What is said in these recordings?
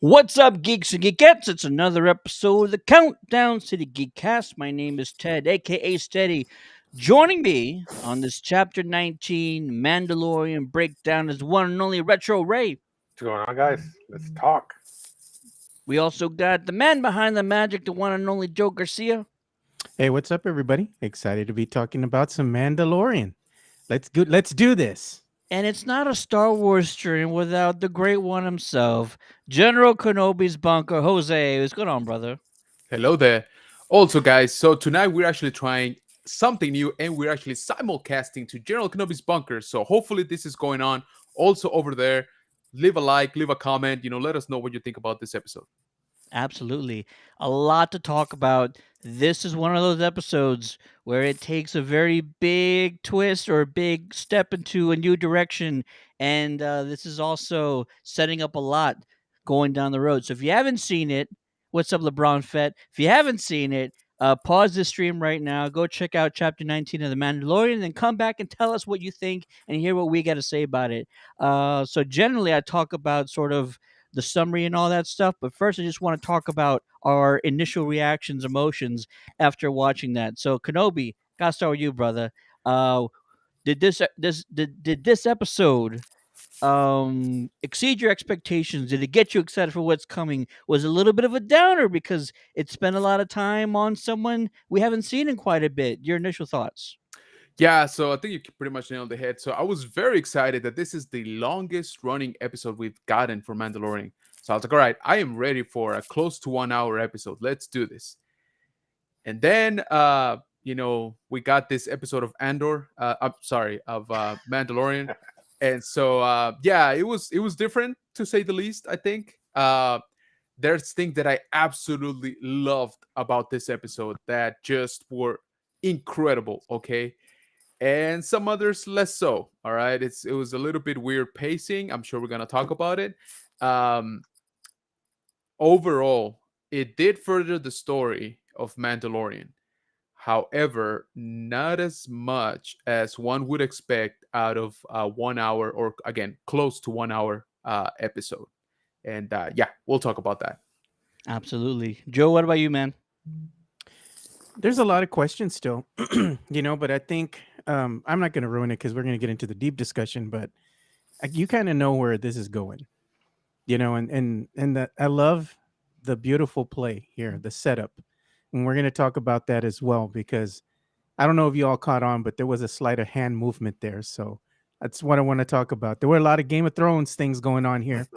What's up, geeks and geekettes? It's another episode of the Countdown to the Geekcast. My name is Ted, aka Steady. Joining me on this Chapter 19 Mandalorian breakdown is one and only Retro Ray. What's going on, guys? Let's talk. We also got the man behind the magic, the one and only Joe Garcia. Hey, what's up, everybody? Excited to be talking about some Mandalorian. Let's do this. And it's not a Star Wars stream without the great one himself, General Kenobi's bunker, Jose. What's going on, brother? Hello there. Also, guys, so tonight we're actually trying something new and we're actually simulcasting to General Kenobi's bunker. So hopefully this is going on also over there. Leave a like, leave a comment, let us know what you think about this episode. Absolutely. A lot to talk about. This is one of those episodes where it takes a very big twist or a big step into a new direction. And this is also setting up a lot going down the road. So if you haven't seen it, what's up, LeBron Fett? If you haven't seen it, pause the stream right now. Go check out Chapter 19 of The Mandalorian and then come back and tell us what you think and hear what we got to say about it. So generally, I talk about sort of the summary and all that stuff. But first, I just want to talk about our initial reactions, emotions after watching that. So, Kenobi, gotta start with you, brother. Uh, did this episode exceed your expectations? Did it get you excited for what's coming? Was it a little bit of a downer because it spent a lot of time on someone we haven't seen in quite a bit? Your initial thoughts? Yeah, so I think you pretty much nailed the head. So I was very excited that this is the longest running episode we've gotten for Mandalorian. So I was like, all right, I am ready for a close to 1 hour episode. Let's do this. And then, we got this episode of Mandalorian. And so, it was different to say the least, I think. There's things that I absolutely loved about this episode that just were incredible, okay? And some others less so. All right, it was a little bit weird pacing. I'm sure we're gonna talk about it. Um, Overall, it did further the story of Mandalorian. However, not as much as one would expect out of a 1 hour or again close to 1 hour episode. And we'll talk about that. Absolutely, Joe. What about you, man? There's a lot of questions still, but I think I'm not going to ruin it because we're going to get into the deep discussion. But you kind of know where this is going, and that I love the beautiful play here, the setup, and we're going to talk about that as well because I don't know if you all caught on, but there was a sleight of hand movement there, so that's what I want to talk about. There were a lot of Game of Thrones things going on here,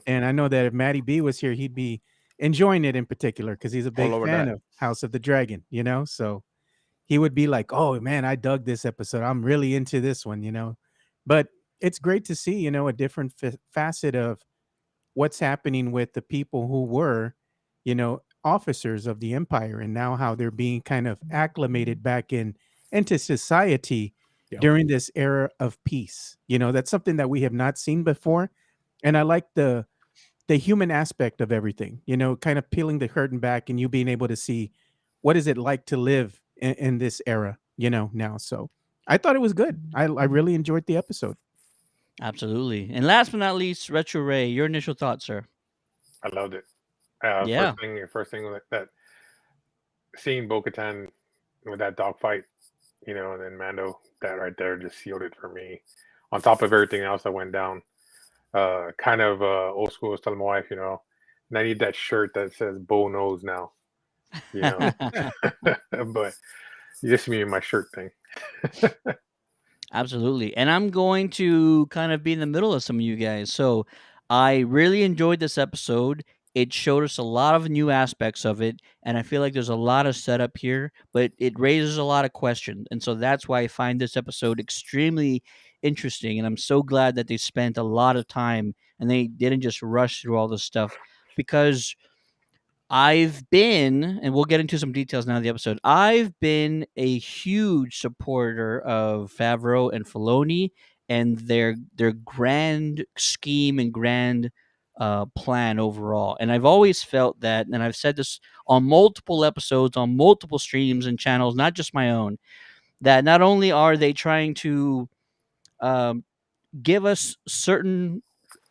and I know that if Matty B was here, he'd be enjoying it in particular because he's a big fan of House of the Dragon, so he would be like, oh man, I dug this episode, I'm really into this one. But it's great to see a different facet of what's happening with the people who were officers of the empire and now how they're being kind of acclimated back into society during this era of peace. That's something that we have not seen before, and I like the human aspect of everything, kind of peeling the curtain back and you being able to see what is it like to live in this era, now. So I thought it was good. I really enjoyed the episode. Absolutely. And last but not least, Retro Ray, your initial thoughts, sir. I loved it. Yeah. First thing that seeing Bo-Katan with that dogfight, and then Mando, that right there just sealed it for me. On top of everything else that went down, kind of old school. I was telling my wife, and I need that shirt that says Bo knows now, but just me and my shirt thing. Absolutely. And I'm going to kind of be in the middle of some of you guys. So I really enjoyed this episode. It showed us a lot of new aspects of it. And I feel like there's a lot of setup here, but it raises a lot of questions. And so that's why I find this episode extremely interesting. And I'm so glad that they spent a lot of time and they didn't just rush through all this stuff because I've been, and we'll get into some details now of the episode. I've been a huge supporter of Favreau and Filoni and their grand scheme and grand plan overall. And I've always felt that, and I've said this on multiple episodes, on multiple streams and channels, not just my own, that not only are they trying to give us certain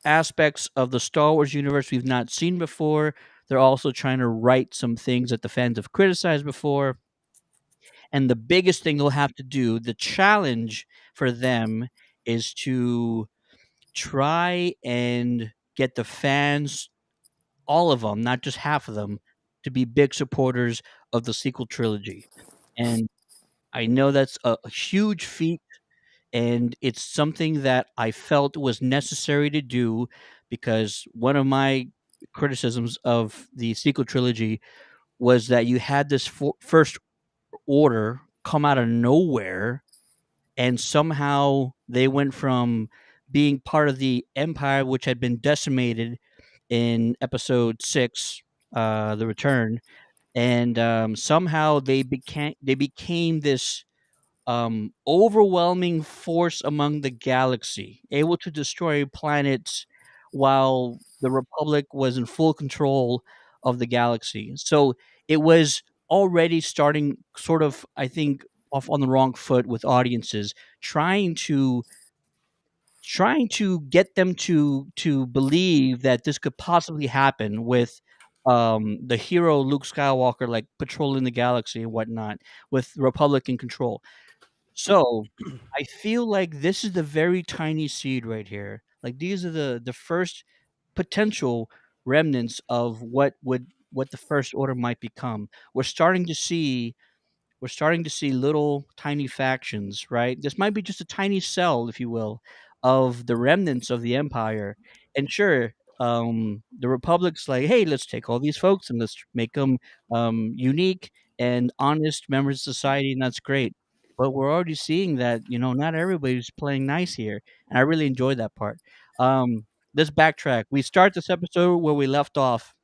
aspects of the Star Wars universe we've not seen before. They're also trying to right some things that the fans have criticized before. And the biggest thing they'll have to do, the challenge for them, is to try and get the fans, all of them, not just half of them, to be big supporters of the sequel trilogy. And I know that's a huge feat, and it's something that I felt was necessary to do because one of my criticisms of the sequel trilogy was that you had this first order come out of nowhere, and somehow they went from being part of the empire, which had been decimated in episode 6, The Return, and somehow they became this overwhelming force among the galaxy, able to destroy planets while the Republic was in full control of the galaxy. So it was already starting, sort of, I think, off on the wrong foot with audiences, trying to get them to believe that this could possibly happen with the hero Luke Skywalker, like, patrolling the galaxy and whatnot, with the Republic in control. So, I feel like this is the very tiny seed right here. Like, these are the first potential remnants of what the First Order might become. We're starting to see little tiny factions, right? This might be just a tiny cell, if you will, of the remnants of the Empire. And sure, the Republic's like, hey, let's take all these folks and let's make them unique and honest members of society, and that's great. But we're already seeing that, not everybody's playing nice here, and I really enjoyed that part. Let's backtrack. We start this episode where we left off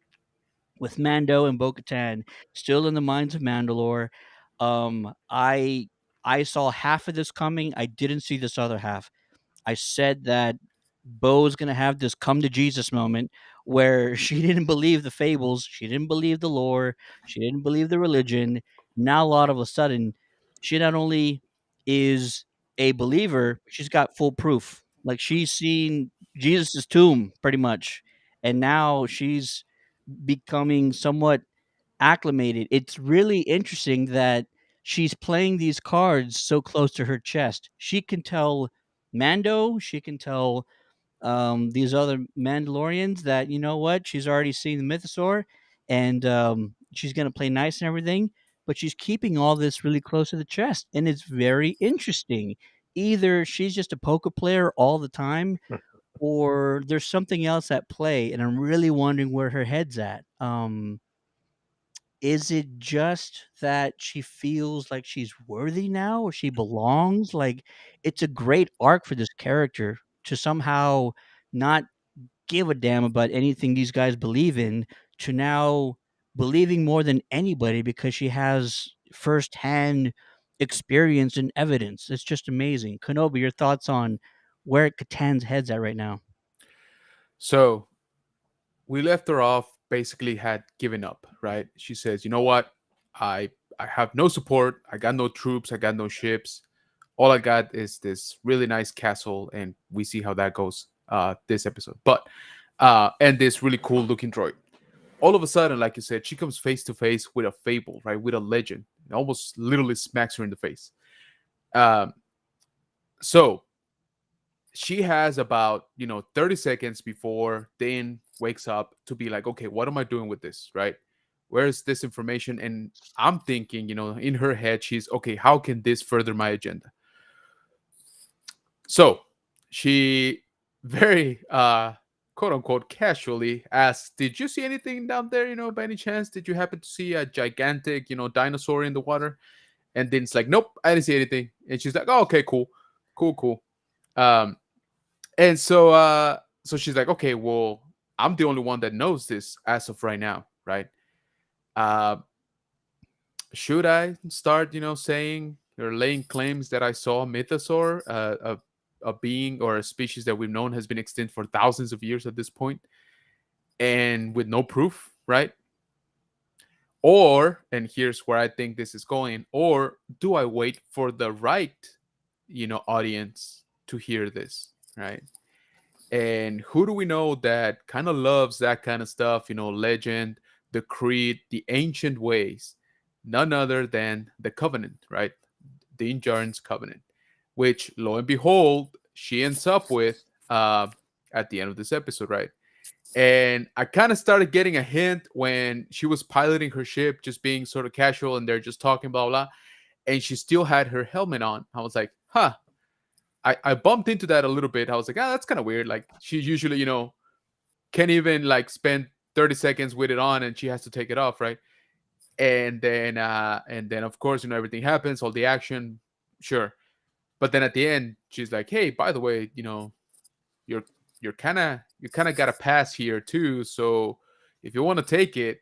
with Mando and Bo-Katan still in the mines of Mandalore. I saw half of this coming. I didn't see this other half. I said that Bo's gonna have this come to Jesus moment where she didn't believe the fables, she didn't believe the lore, she didn't believe the religion. Now, all of a sudden, she not only is a believer, she's got full proof. Like, she's seen Jesus' tomb pretty much, and now she's becoming somewhat acclimated. It's really interesting that she's playing these cards so close to her chest. She can tell Mando, she can tell these other Mandalorians that, you know what, she's already seen the mythosaur, and she's gonna play nice and everything, but she's keeping all this really close to the chest, and it's very interesting. Either she's just a poker player all the time, or there's something else at play, and I'm really wondering where her head's at. Is it just that she feels like she's worthy now, or she belongs? Like, it's a great arc for this character to somehow not give a damn about anything these guys believe in, to now believing more than anybody because she has firsthand experience and evidence. It's just amazing. Kenobi, your thoughts on where Katan's head's at right now? So we left her off, basically had given up, right? She says, you know what? I have no support. I got no troops. I got no ships. All I got is this really nice castle, and we see how that goes this episode. But and this really cool looking droid. All of a sudden, like you said, she comes face to face with a fable, right? With a legend. It almost literally smacks her in the face. Um, so she has about 30 seconds before Dane wakes up to be like, okay, what am I doing with this, right? Where's this information? And I'm thinking, in her head, she's okay, how can this further my agenda? So she very quote unquote casually asks, did you see anything down there, by any chance? Did you happen to see a gigantic dinosaur in the water? And Dane's like, nope, I didn't see anything. And she's like, oh, okay, cool. um and so she's like, okay, well, I'm the only one that knows this as of right now, right? Uh, should I start, saying or laying claims that I saw a mythosaur, a being or a species that we've known has been extinct for thousands of years at this point, and with no proof, right? Or, and here's where I think this is going, or do I wait for the right, audience to hear this, right? And who do we know that kind of loves that kind of stuff? Legend, the creed, the ancient ways. None other than the covenant, right? Din Djarin's covenant, which lo and behold, she ends up with at the end of this episode, right? And I kind of started getting a hint when she was piloting her ship, just being sort of casual, and they're just talking, blah, blah. And she still had her helmet on. I was like, huh. I bumped into that a little bit. I was like, that's kind of weird. Like, she usually, can't even like spend 30 seconds with it on and she has to take it off, right? And then of course, everything happens, all the action, sure. But then at the end, she's like, hey, by the way, you're you kind of got a pass here too. So if you want to take it,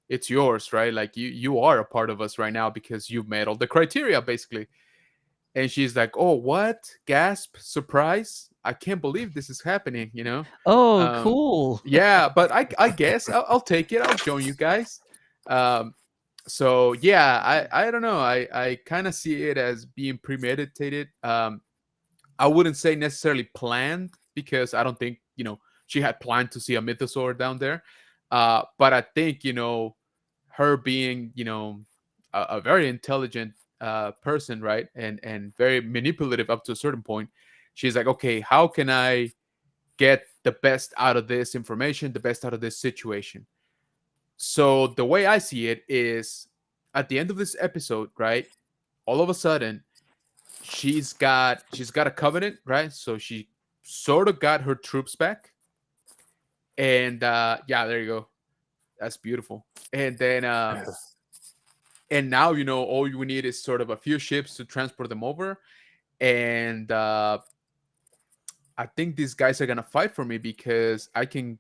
it's yours, right? Like you are a part of us right now because you've met all the criteria, basically. And she's like, oh, what? Gasp, surprise! I can't believe this is happening. Oh, Um, cool. yeah, but I guess I'll take it. I'll join you guys. Um, so yeah, I don't know. I kind of see it as being premeditated. I wouldn't say necessarily planned because I don't think she had planned to see a mythosaur down there. But I think her being a very intelligent person, right, and very manipulative up to a certain point. She's like, okay, how can I get the best out of this information, the best out of this situation? So the way I see it is, at the end of this episode, right, all of a sudden she's got a covenant, right? So she sort of got her troops back, and yeah, there you go. That's beautiful. And then and now all we need is sort of a few ships to transport them over, and I think these guys are gonna fight for me because I can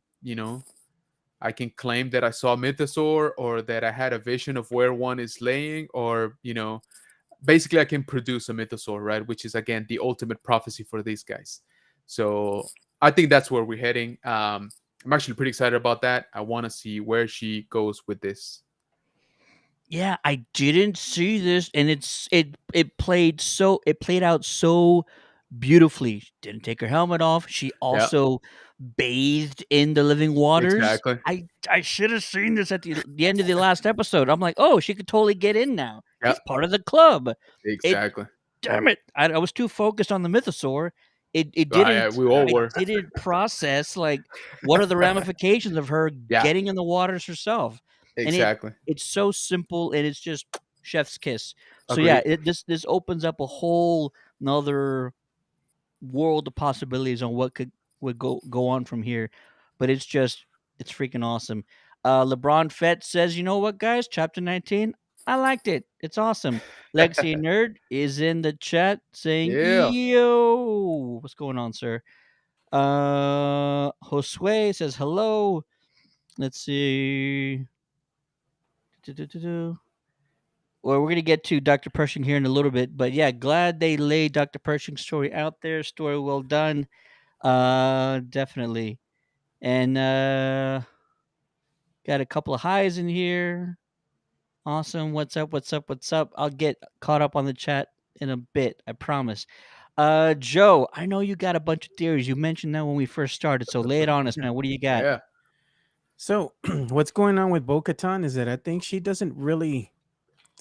claim that I saw a mythosaur or that I had a vision of where one is laying, or basically I can produce a mythosaur, right? Which is again the ultimate prophecy for these guys. So I think that's where we're heading. I'm actually pretty excited about that. I want to see where she goes with this. Yeah, I didn't see this, and it played out so beautifully. She didn't take her helmet off. She Yeah, also bathed in the living waters. exactly. I should have seen this at the end of the last episode. I'm like, oh, she could totally get in now. Yeah, She's part of the club. It exactly. damn it, I was too focused on the mythosaur. It Yeah, didn't we all it were. didn't process like what are the ramifications of her Yeah, getting in the waters herself. And exactly. it's so simple and it's just chef's kiss. So yeah, Agreed. this opens up a whole another world of possibilities on what would go on from here. But it's freaking awesome. LeBron Fett says, you know what, guys, chapter 19, I liked it. It's awesome. Legacy Nerd is in the chat saying, Yeah. yo, what's going on, sir? Josue says hello. Let's see. Do-do-do-do. Well, we're gonna get to Dr. Pershing here in a little bit, but yeah, glad they laid Dr. Pershing's story out there. Story well done. Definitely. And got a couple of highs in here. Awesome. What's up? What's up? What's up? I'll get caught up on the chat in a bit, I promise. Joe, I know you got a bunch of theories. You mentioned that when we first started, so lay it on us, man. What do you got? Yeah. So what's going on with Bo-Katan is that I think she doesn't really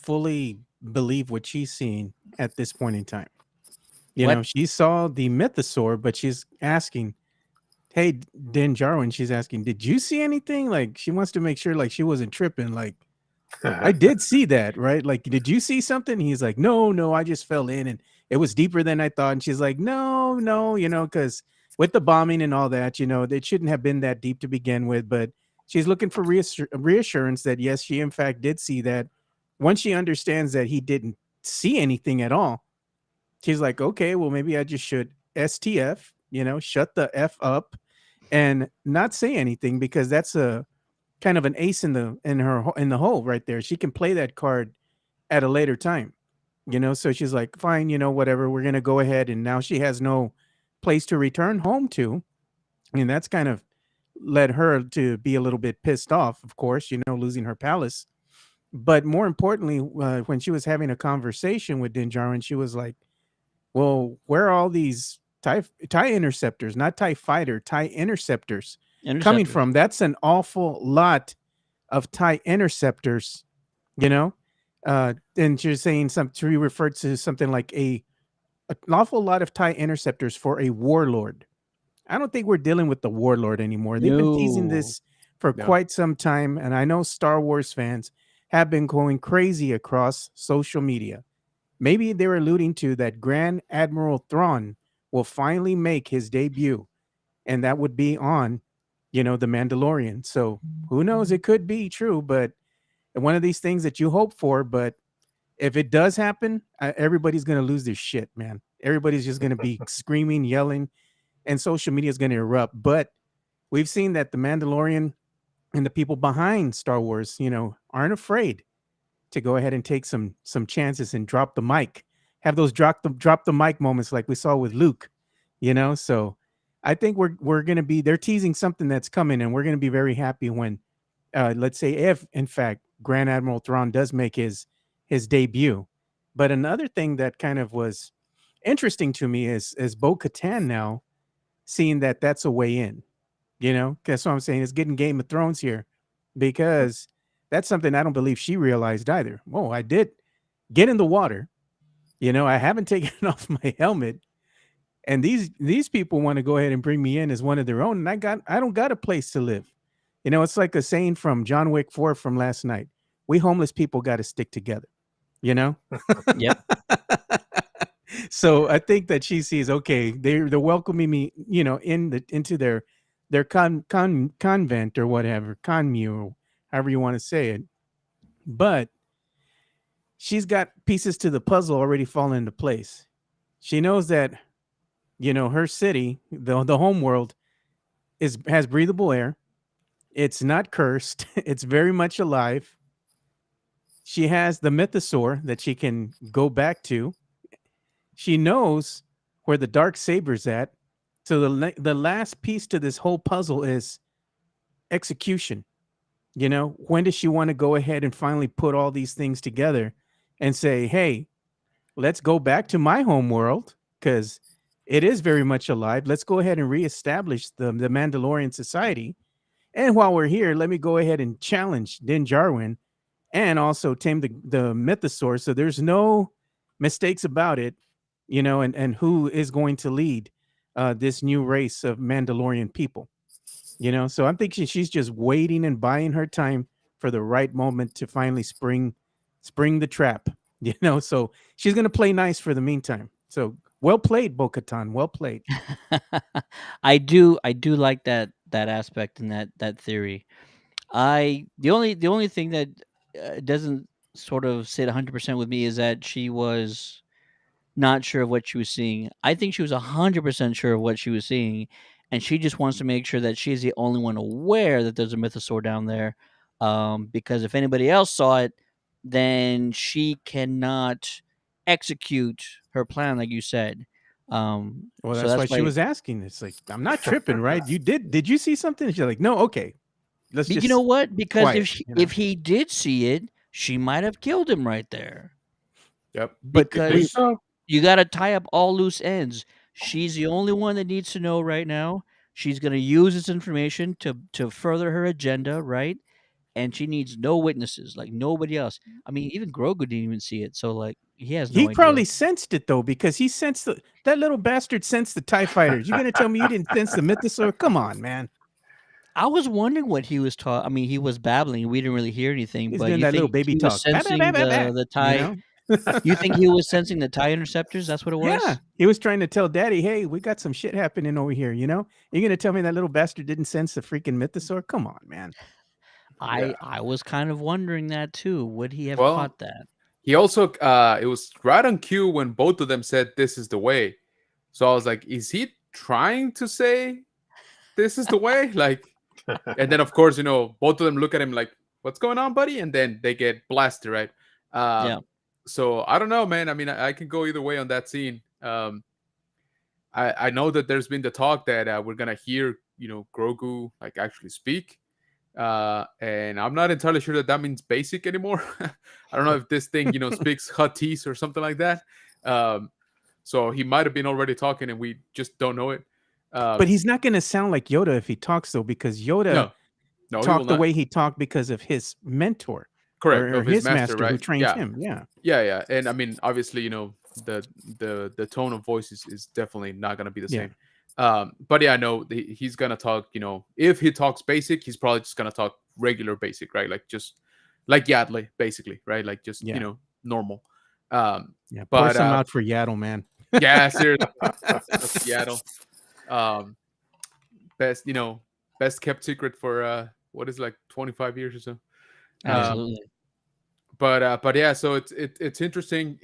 fully believe what she's seeing at this point in time. What? She saw the mythosaur, but she's asking, hey, Din Djarin, she's asking, did you see anything? Like, she wants to make sure like she wasn't tripping. Like, I did see that, right? Like, did you see something? He's like, no, I just fell in and it was deeper than I thought. And she's like, no, because with the bombing and all that, it shouldn't have been that deep to begin with. But she's looking for reassurance that, yes, she in fact did see that. Once she understands that he didn't see anything at all, she's like, okay, well, maybe I just should STF, shut the F up and not say anything, because that's a kind of an ace in the hole right there. She can play that card at a later time, so she's like, fine, whatever, we're gonna go ahead. And now she has no place to return home to, and that's kind of led her to be a little bit pissed off, of course, losing her palace. But more importantly, when she was having a conversation with Din Djarin, she was like, well, where are all these tie interceptors, not tie fighter, tie interceptors coming Interceptors. from. That's an awful lot of tie interceptors, you know. And you're saying some to refer to something like an awful lot of tie interceptors for a warlord. I don't think we're dealing with the warlord anymore. They've been teasing No. this for No. quite some time, and I know Star Wars fans have been going crazy across social media. Maybe they were alluding to that Grand Admiral Thrawn will finally make his debut, and that would be on, the Mandalorian. So who knows? It could be true, but one of these things that you hope for. But if it does happen, everybody's going to lose their shit, man. Everybody's just going to be screaming, yelling, and social media is going to erupt. But we've seen that the Mandalorian and the people behind Star Wars, aren't afraid to go ahead and take some chances and drop the mic, have those drop the mic moments like we saw with Luke, So I think we're going to be they're teasing something that's coming, and we're going to be very happy when, let's say, if in fact Grand Admiral Thrawn does make his debut. But another thing that kind of was interesting to me is Bo-Katan now seeing that that's a way in. That's what I'm saying. It's getting Game of Thrones here because that's something I don't believe she realized either. Oh, I did get in the water. I haven't taken off my helmet, and these people want to go ahead and bring me in as one of their own, and I don't got a place to live. It's like a saying from John Wick 4 from last night. We homeless people got to stick together. You know. Yep. So I think that she sees, okay, they're welcoming me, into their convent or whatever, commune, however you want to say it. But she's got pieces to the puzzle already falling into place. She knows that, her city, the home world, has breathable air. It's not cursed. It's very much alive. She has the mythosaur that she can go back to. She knows where the dark saber's at. So the last piece to this whole puzzle is execution. When does she want to go ahead and finally put all these things together and say, hey, let's go back to my home world because it is very much alive. Let's go ahead and reestablish the Mandalorian society. And while we're here, let me go ahead and challenge Din Djarin and also tame the mythosaur. So there's no mistakes about it, and who is going to lead this new race of Mandalorian people. So I'm thinking she's just waiting and buying her time for the right moment to finally spring the trap. So she's gonna play nice for the meantime. So well played, Bo-Katan. Well played. I do like that aspect and that theory. The only thing that doesn't sort of sit 100% with me is that she was not sure of what she was seeing. I think she was 100% sure of what she was seeing, and she just wants to make sure that she's the only one aware that there's a mythosaur down there. Because if anybody else saw it, then she cannot execute her plan, like you said. Well, So that's that's why she why. was asking. It's like, I'm not tripping, right? Did you see something? She's like, no, okay. Let's But you know just what? Because quiet, if he did see it, she might have killed him right there. Yep. But You think Because so? you got to tie up all loose ends. She's the only one that needs to know right now. She's going to use this information to further her agenda, right? And she needs no witnesses, like nobody else. I mean, even Grogu didn't even see it, so like he has he no idea. probably sensed it though, because he sensed that little bastard sensed the TIE fighters. You're gonna tell me you didn't sense the mythosaur? Come on, man. I was wondering what he was taught. I mean, he was babbling. We didn't really hear anything, He's but doing you that little think baby he was talk. Bah, bah, bah, sensing bah, bah, the you tie? know? You think he was sensing the tie interceptors? That's what it Yeah. was. He was trying to tell daddy, hey, we got some shit happening over here, You're gonna tell me that little bastard didn't sense the freaking mythosaur? Come on, man. Yeah. I was kind of wondering that too. Would he have Well, caught that? he also it was right on cue when both of them said this is the way. So I was like, is he trying to say this is the way? Like, and then of course, both of them look at him like, what's going on, buddy? And then they get blasted, right? Yeah. So I don't know, man. I mean, I can go either way on that scene. I know that there's been the talk that we're gonna hear, Grogu like actually speak. And I'm not entirely sure that means basic anymore. I don't know if this thing, speaks Huttese or something like that. Um, So he might have been already talking and we just don't know it. But he's not going to sound like Yoda if he talks, though, because Yoda No, he will talked the not. way he talked because of his mentor, Correct, or of his his master, master who right? trained Yeah, him. Yeah. yeah. And I mean, obviously, the tone of voice is definitely not gonna be the Yeah. same. But yeah, no, he's gonna talk. If he talks basic, he's probably just gonna talk regular basic, right? Like just like Yadley, basically, right? Like just Yeah. normal. Um, Yeah. Pour but some out for Yaddle, man. yeah, seriously, Seattle. Um, best best kept secret for what is it, like 25 years or so. Absolutely. But yeah, so it's interesting.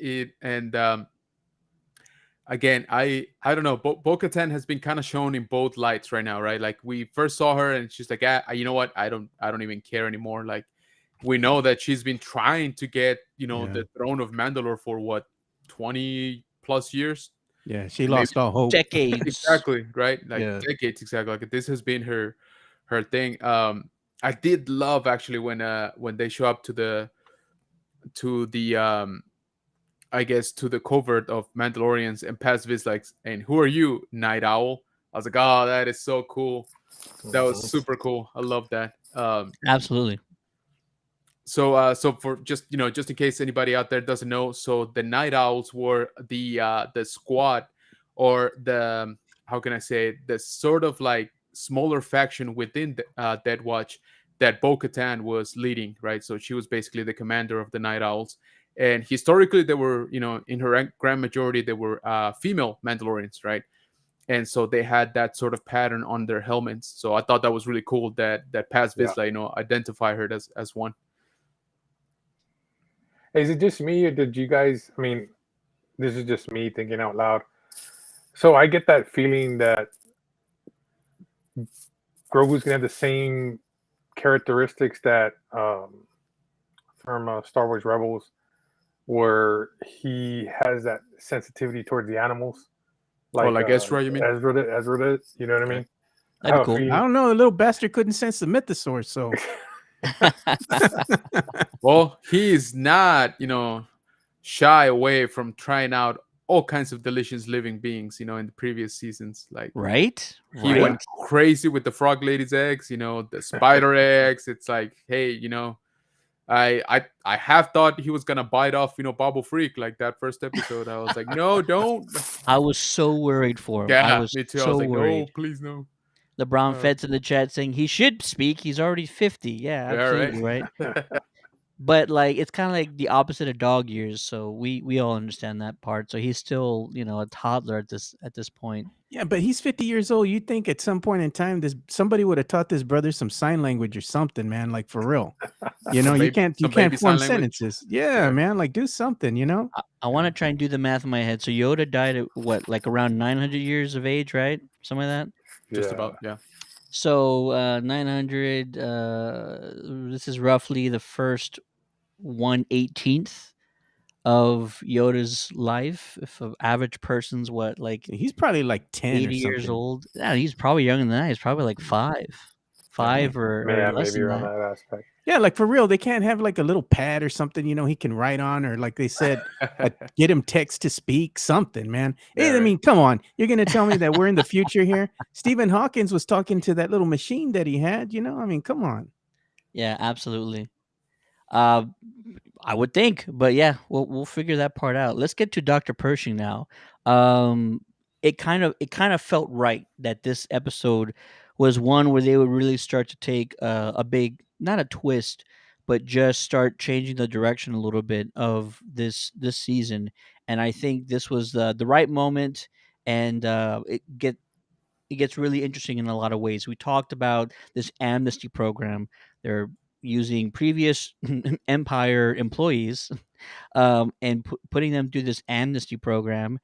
Again, I don't know. Bo-Katan has been kind of shown in both lights right now, right? Like we first saw her and she's like, you know what? I don't even care anymore. Like we know that she's been trying to get the throne of Mandalore for what 20 plus years. Yeah, she Maybe lost all hope. Decades. exactly, right? Like Yeah. decades, exactly. Like this has been her thing. I did love actually when they show up to the I guess to the covert of Mandalorians and Paz Viz like, and who are you, Night Owl? I was like, oh, that is so cool. That was super cool. I love that. Absolutely. So for just just in case anybody out there doesn't know, so the Night Owls were the squad, or the how can I say it, the sort of like smaller faction within Dead Watch that Bo-Katan was leading, right? So she was basically the commander of the Night Owls, and historically they were in her grand majority they were female Mandalorians, right? And so they had that sort of pattern on their helmets. So I thought that was really cool that Paz Vizsla identify her as one. Is it just me, or did you guys? I mean, this is just me thinking out loud. So I get that feeling that Grogu's gonna have the same characteristics that from Star Wars Rebels, where he has that sensitivity towards the animals, Like Ezra, you mean? Ezra did. You know what I mean? That'd be cool. I don't know. The little bastard couldn't sense the mythosaur, so well, he's not, shy away from trying out all kinds of delicious living beings, in the previous seasons. Like Right? he went crazy with the frog lady's eggs, the spider eggs. It's like, hey, I have thought he was gonna bite off, Babu Freak like that first episode. I was like, no, don't. I was so worried for him. Yeah, I was me too. so I was like, worried. no, please no. LeBron Feds in the chat saying he should speak. He's already 50. Yeah, absolutely, right? But like it's kind of like the opposite of dog years, so we all understand that part. So he's still, a toddler at this point. Yeah, but he's 50 years old. You'd think at some point in time somebody would have taught this brother some sign language or something, man, like for real. You can't form sentences. Yeah, man, like do something, I want to try and do the math in my head. So Yoda died at what, like around 900 years of age, right? Something like that? Just about, yeah. So 900, this is roughly the first 1/18th of Yoda's life. If an average person's what, like he's probably like 10 80 or years something. old. Yeah, he's probably younger than that. He's probably like 5 or less maybe than around that. that aspect. Yeah, like for real, they can't have like a little pad or something, he can write on, or like they said, get him text to speak, something, man. Yeah, I mean, come on. You're going to tell me that we're in the future here? Stephen Hawkins was talking to that little machine that he had, I mean, come on. Yeah, absolutely. I would think, but yeah, we'll figure that part out. Let's get to Dr. Pershing now. It kind of felt right that this episode was one where they would really start to take a big, not a twist, but just start changing the direction a little bit of this season. And I think this was the right moment, and it gets really interesting in a lot of ways. We talked about this amnesty program. They're using previous Empire employees and putting them through this amnesty program,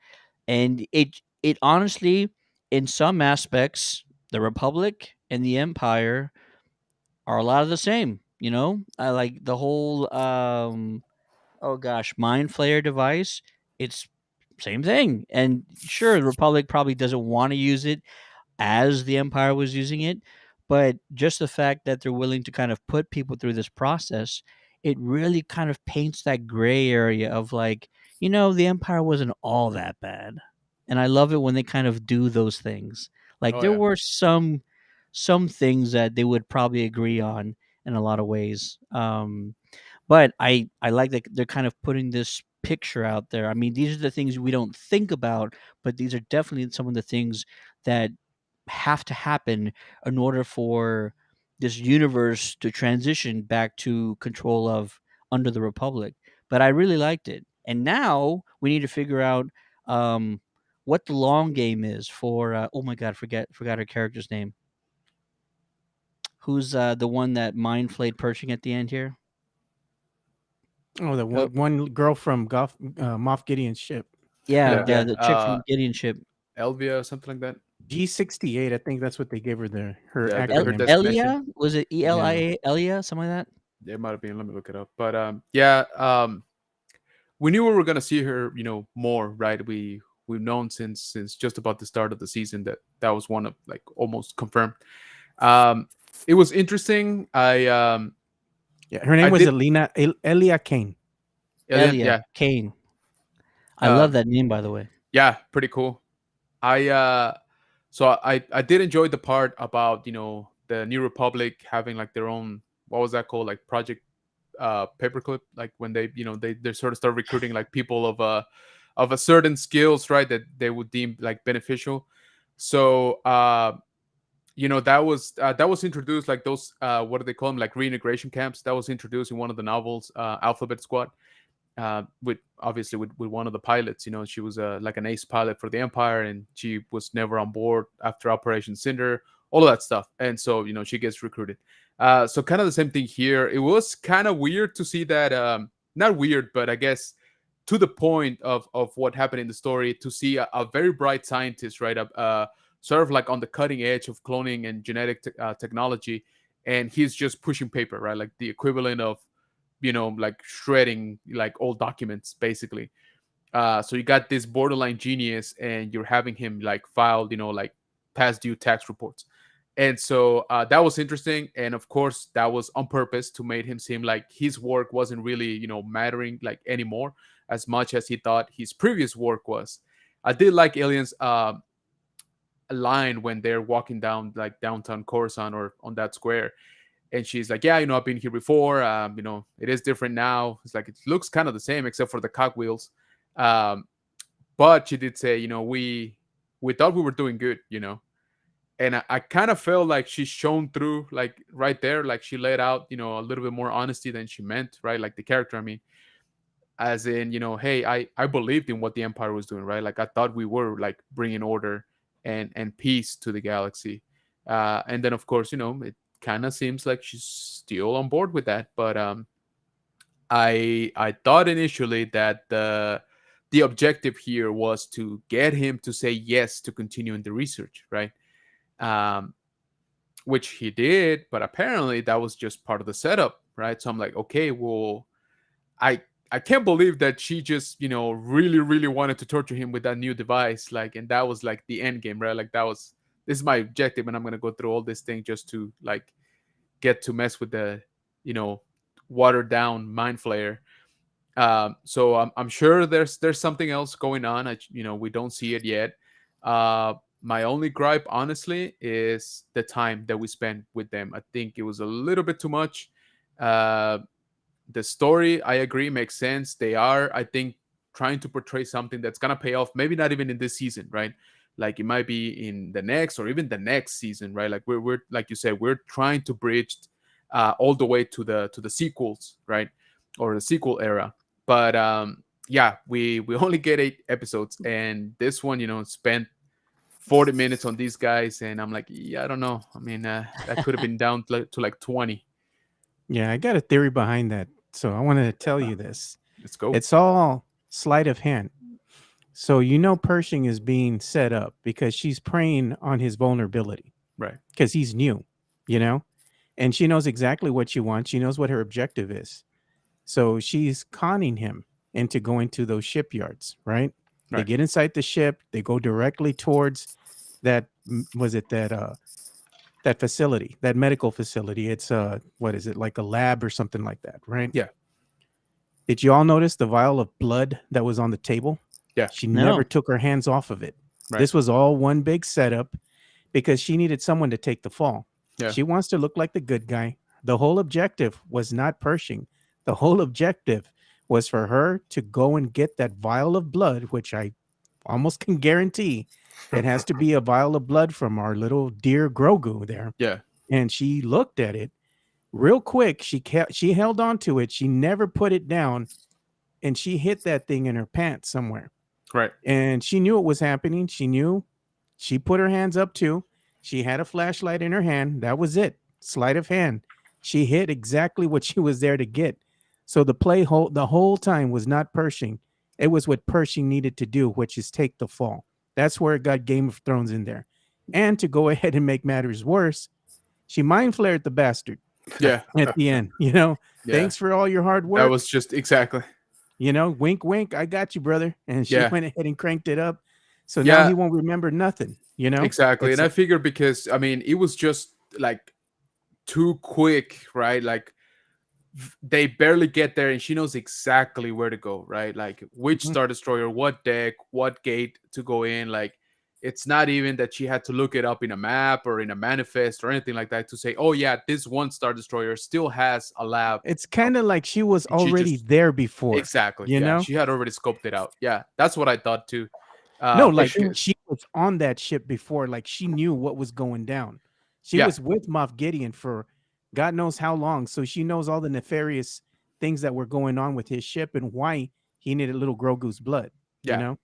and it honestly, in some aspects, the Republic and the Empire are a lot of the same. I like the whole oh gosh, mind flayer device. It's same thing, and sure, the Republic probably doesn't want to use it as the Empire was using it, but just the fact that they're willing to kind of put people through this process, it really kind of paints that gray area of like, the Empire wasn't all that bad. And I love it when they kind of do those things. Like Oh there yeah. were some things that they would probably agree on in a lot of ways. But I like that they're kind of putting this picture out there. I mean, these are the things we don't think about, but these are definitely some of the things that have to happen in order for this universe to transition back to control of under the Republic. But I really liked it. And now we need to figure out um, what the long game is for. Oh my God, forgot her character's name. Who's the one that mind flayed Pershing at the end here? Oh, the Oh, one girl from Moff Gideon's ship. yeah, Yeah. yeah, Yeah. the chick from Gideon ship. Elvia or something like that. G68, I think that's what they gave her her Yeah, her acronym. destination. Elia? Was it Yeah. Elia? Elia? Something like that? It might have been. Let me look it up. But yeah, we knew we were gonna see her, more, right? We've known since just about the start of the season that was one of like almost confirmed. Um, it was interesting. Yeah, her name I was did. Elia Kane. Alien, Elia yeah. Kane. I love Um, that name, by the way. yeah, pretty cool. I so I did enjoy the part about the New Republic having like their own, what was that called, like Project Paperclip, like when they sort of start recruiting like people of a certain skills, right, that they would deem like beneficial. So that was introduced, like those what do they call them, like reintegration camps, that was introduced in one of the novels, Alphabet Squad, with obviously with one of the pilots. She was like an ace pilot for the Empire, and she was never on board after Operation Cinder, all of that stuff. And so she gets recruited. So kind of the same thing here. It was kind of weird to see that, not weird, but I guess to the point of what happened in the story, to see a very bright scientist, right, sort of like on the cutting edge of cloning and genetic technology, and he's just pushing paper, right, like the equivalent of like shredding like old documents, basically. So you got this borderline genius, and you're having him like file, like past due tax reports. And so that was interesting, and of course that was on purpose to make him seem like his work wasn't really mattering like anymore as much as he thought his previous work was. I did like Aliens line when they're walking down like downtown Coruscant or on that square, and she's like, yeah, I've been here before. It is different now. It's like it looks kind of the same except for the cogwheels. Um, but she did say, we thought we were doing good, and I kind of felt like she shone through, like right there, like she laid out, a little bit more honesty than she meant, right? Like the character, I mean, as in, hey, I believed in what the Empire was doing, right? Like I thought we were like bringing order and peace to the galaxy. And then of course, it kind of seems like she's still on board with that. But I thought initially that the objective here was to get him to say yes to continuing the research, right? Um, which he did, but apparently that was just part of the setup, right? So I'm like, okay, well, I I can't believe that she just really really wanted to torture him with that new device, like, and that was like the end game, right? Like that was, this is my objective, and I'm gonna go through all this thing just to like get to mess with the you know watered down mind flayer. So I'm sure there's something else going on. We don't see it yet. My only gripe, honestly, is the time that we spent with them. I think it was a little bit too much. Uh, the story, I agree, makes sense. They are, I think, trying to portray something that's gonna pay off. Maybe not even in this season, right? Like it might be in the next or even the next season, right? Like we're like you said, we're trying to bridge all the way to the sequels, right, or the sequel era. But yeah, we only get 8 episodes, and this one, spent 40 minutes on these guys, and I'm like, yeah, I don't know. I mean, that could have been down to like 20. Yeah, I got a theory behind that. So I want to tell you this. Let's go. It's all sleight of hand. So Pershing is being set up because she's preying on his vulnerability Right. because he's new, you know, and she knows exactly what she wants. She knows what her objective is. So she's conning him into going to those shipyards, right? They Right. get inside the ship. They go directly towards that. Was it that facility, that medical facility? It's what is it, like a lab or something like that, right? Yeah. Did you all notice the vial of blood that was on the table? Yeah. She No. never took her hands off of it. Right. This was all one big setup because she needed someone to take the fall. Yeah. She wants to look like the good guy. The whole objective was not Pershing. The whole objective was for her to go and get that vial of blood, which I almost can guarantee it has to be a vial of blood from our little dear Grogu there. Yeah. And she looked at it real quick. She held on to it. She never put it down, and she hit that thing in her pants somewhere. Right. And she knew it was happening. She knew. She put her hands up too. She had a flashlight in her hand. That was it. Sleight of hand. She hit exactly what she was there to get. So the whole time was not Pershing. It was what Pershing needed to do, which is take the fall. That's where it got Game of Thrones in there. And to go ahead and make matters worse, she mind flared the bastard Yeah. at the end. You know, Yeah. thanks for all your hard work. That was just exactly. You know, wink, wink. I got you, brother. And she Yeah. went ahead and cranked it up. So Yeah. now he won't remember nothing. You know, Exactly. It's And I figured because I mean it was just like too quick, right? Like they barely get there and she knows exactly where to go, right? Like which Mhm. Star Destroyer, what deck, what gate to go in. Like it's not even that she had to look it up in a map or in a manifest or anything like that to say, oh yeah, this one Star Destroyer still has a lab. it's kind of like she was And she already just- there before. Exactly. You Yeah. know? She had already scoped it out. Yeah. That's what I thought too. No, like because- she was on that ship before. Like she knew what was going down. She Yeah. was with Moff Gideon for God knows how long. So she knows all the nefarious things that were going on with his ship and why he needed little Grogu's blood. Yeah. You know?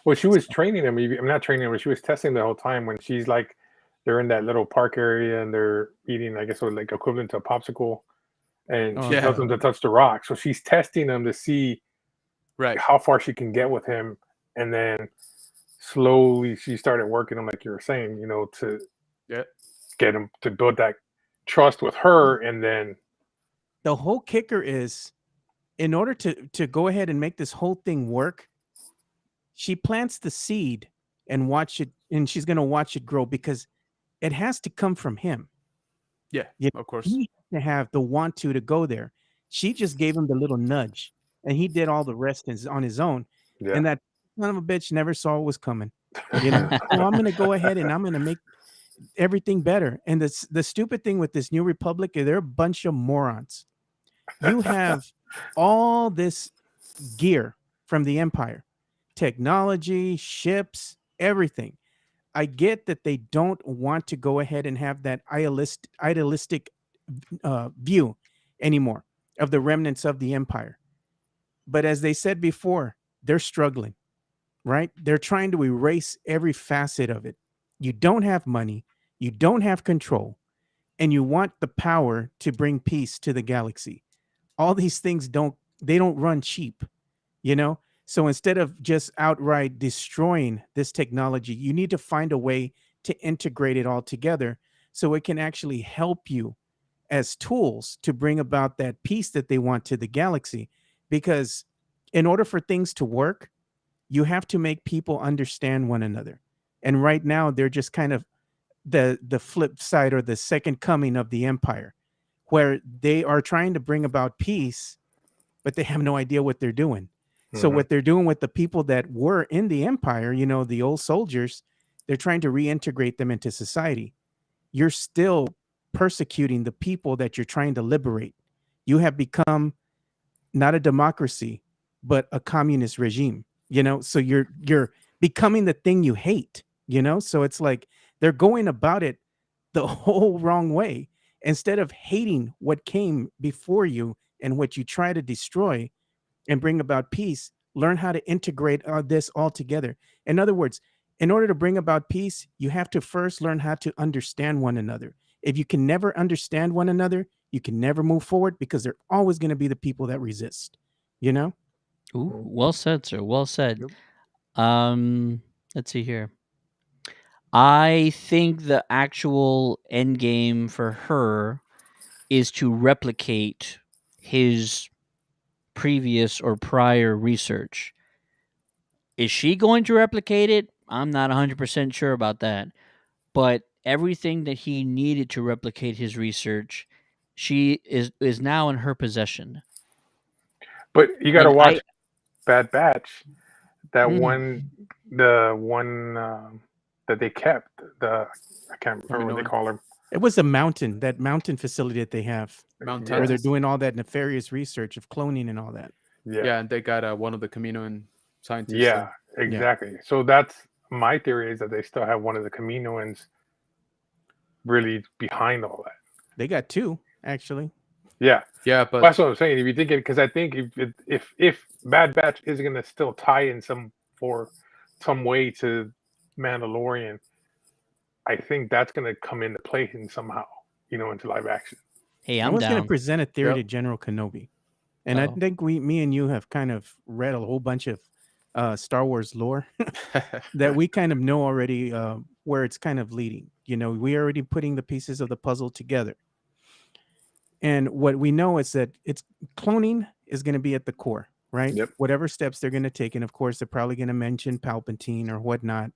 Well, she was training him. I'm not training him, but she was testing the whole time when she's like, they're in that little park area and they're eating, I guess, like equivalent to a popsicle, and she Oh, tells yeah. him to touch the rock. So she's testing him to see right. how far she can get with him, and then slowly she started working him, like you were saying, to Yeah. get him to build that trust with her, and then The whole kicker is in order to go ahead and make this whole thing work, she plants the seed and watch it, and she's gonna watch it grow because it has to come from him. Yeah. You- Of course. He has to have the want to go there. She just gave him the little nudge, and he did all the rest on his own. yeah. And that son of a bitch never saw it was coming. You know, oh, I'm gonna go ahead and I'm gonna make everything better. And the stupid thing with this New Republic is they're a bunch of morons. You have all this gear from the Empire, technology, ships, everything. I get that they don't want to go ahead and have that idealistic view anymore of the remnants of the Empire. But as they said before, they're struggling, right? They're trying to erase every facet of it. You don't have money, you don't have control, and you want the power to bring peace to the galaxy. All these things don't run cheap, you know? So instead of just outright destroying this technology, you need to find a way to integrate it all together so it can actually help you as tools to bring about that peace that they want to the galaxy. Because in order for things to work, you have to make people understand one another. And right now, they're just kind of the flip side or the second coming of the Empire, where they are trying to bring about peace, but they have no idea what they're doing. So Mhm. what they're doing with the people that were in the Empire, you know, the old soldiers, they're trying to reintegrate them into society. You're still persecuting the people that you're trying to liberate. You have become not a democracy, but a communist regime, you know? So you're becoming the thing you hate, you know? So it's like they're going about it the whole wrong way. Instead of hating what came before you and what you try to destroy and bring about peace, learn how to integrate this all together. In other words, in order to bring about peace, you have to first learn how to understand one another. If you can never understand one another, you can never move forward because there are always going to be the people that resist, you know? Ooh, well said, sir. Well said. Let's see here. I think the actual end game for her is to replicate his previous or prior research. Is she going to replicate it? I'm not 100% sure about that. But everything that he needed to replicate his research, she is now in her possession. But you got to And watch Bad Batch. That Mhm. the one that they kept. I can't remember what they Kaminoan. call them. It was that mountain facility that they have Mount where Yeah, they're Tantis. doing all that nefarious research of cloning and all that. yeah, Yeah, and they got one of the Kaminoan scientists yeah, there. Yeah, exactly. So that's my theory is that they still have one of the Kaminoans really behind all that. they got two actually. Yeah, Yeah, well, but that's what I'm saying. If you think it, because I think if Bad Batch is going to still tie in some way to Mandalorian, I think that's going to come into play in somehow, into live action. hey, I I'm was going to down. present a theory yep. to General Kenobi, and I Oh, think me and you have kind of read a whole bunch of Star Wars lore that we kind of know already where it's kind of leading. We already putting the pieces of the puzzle together. And what we know is that it's cloning is going to be at the core, right? Yep. Whatever steps they're going to take. And of course, they're probably going to mention Palpatine or whatnot.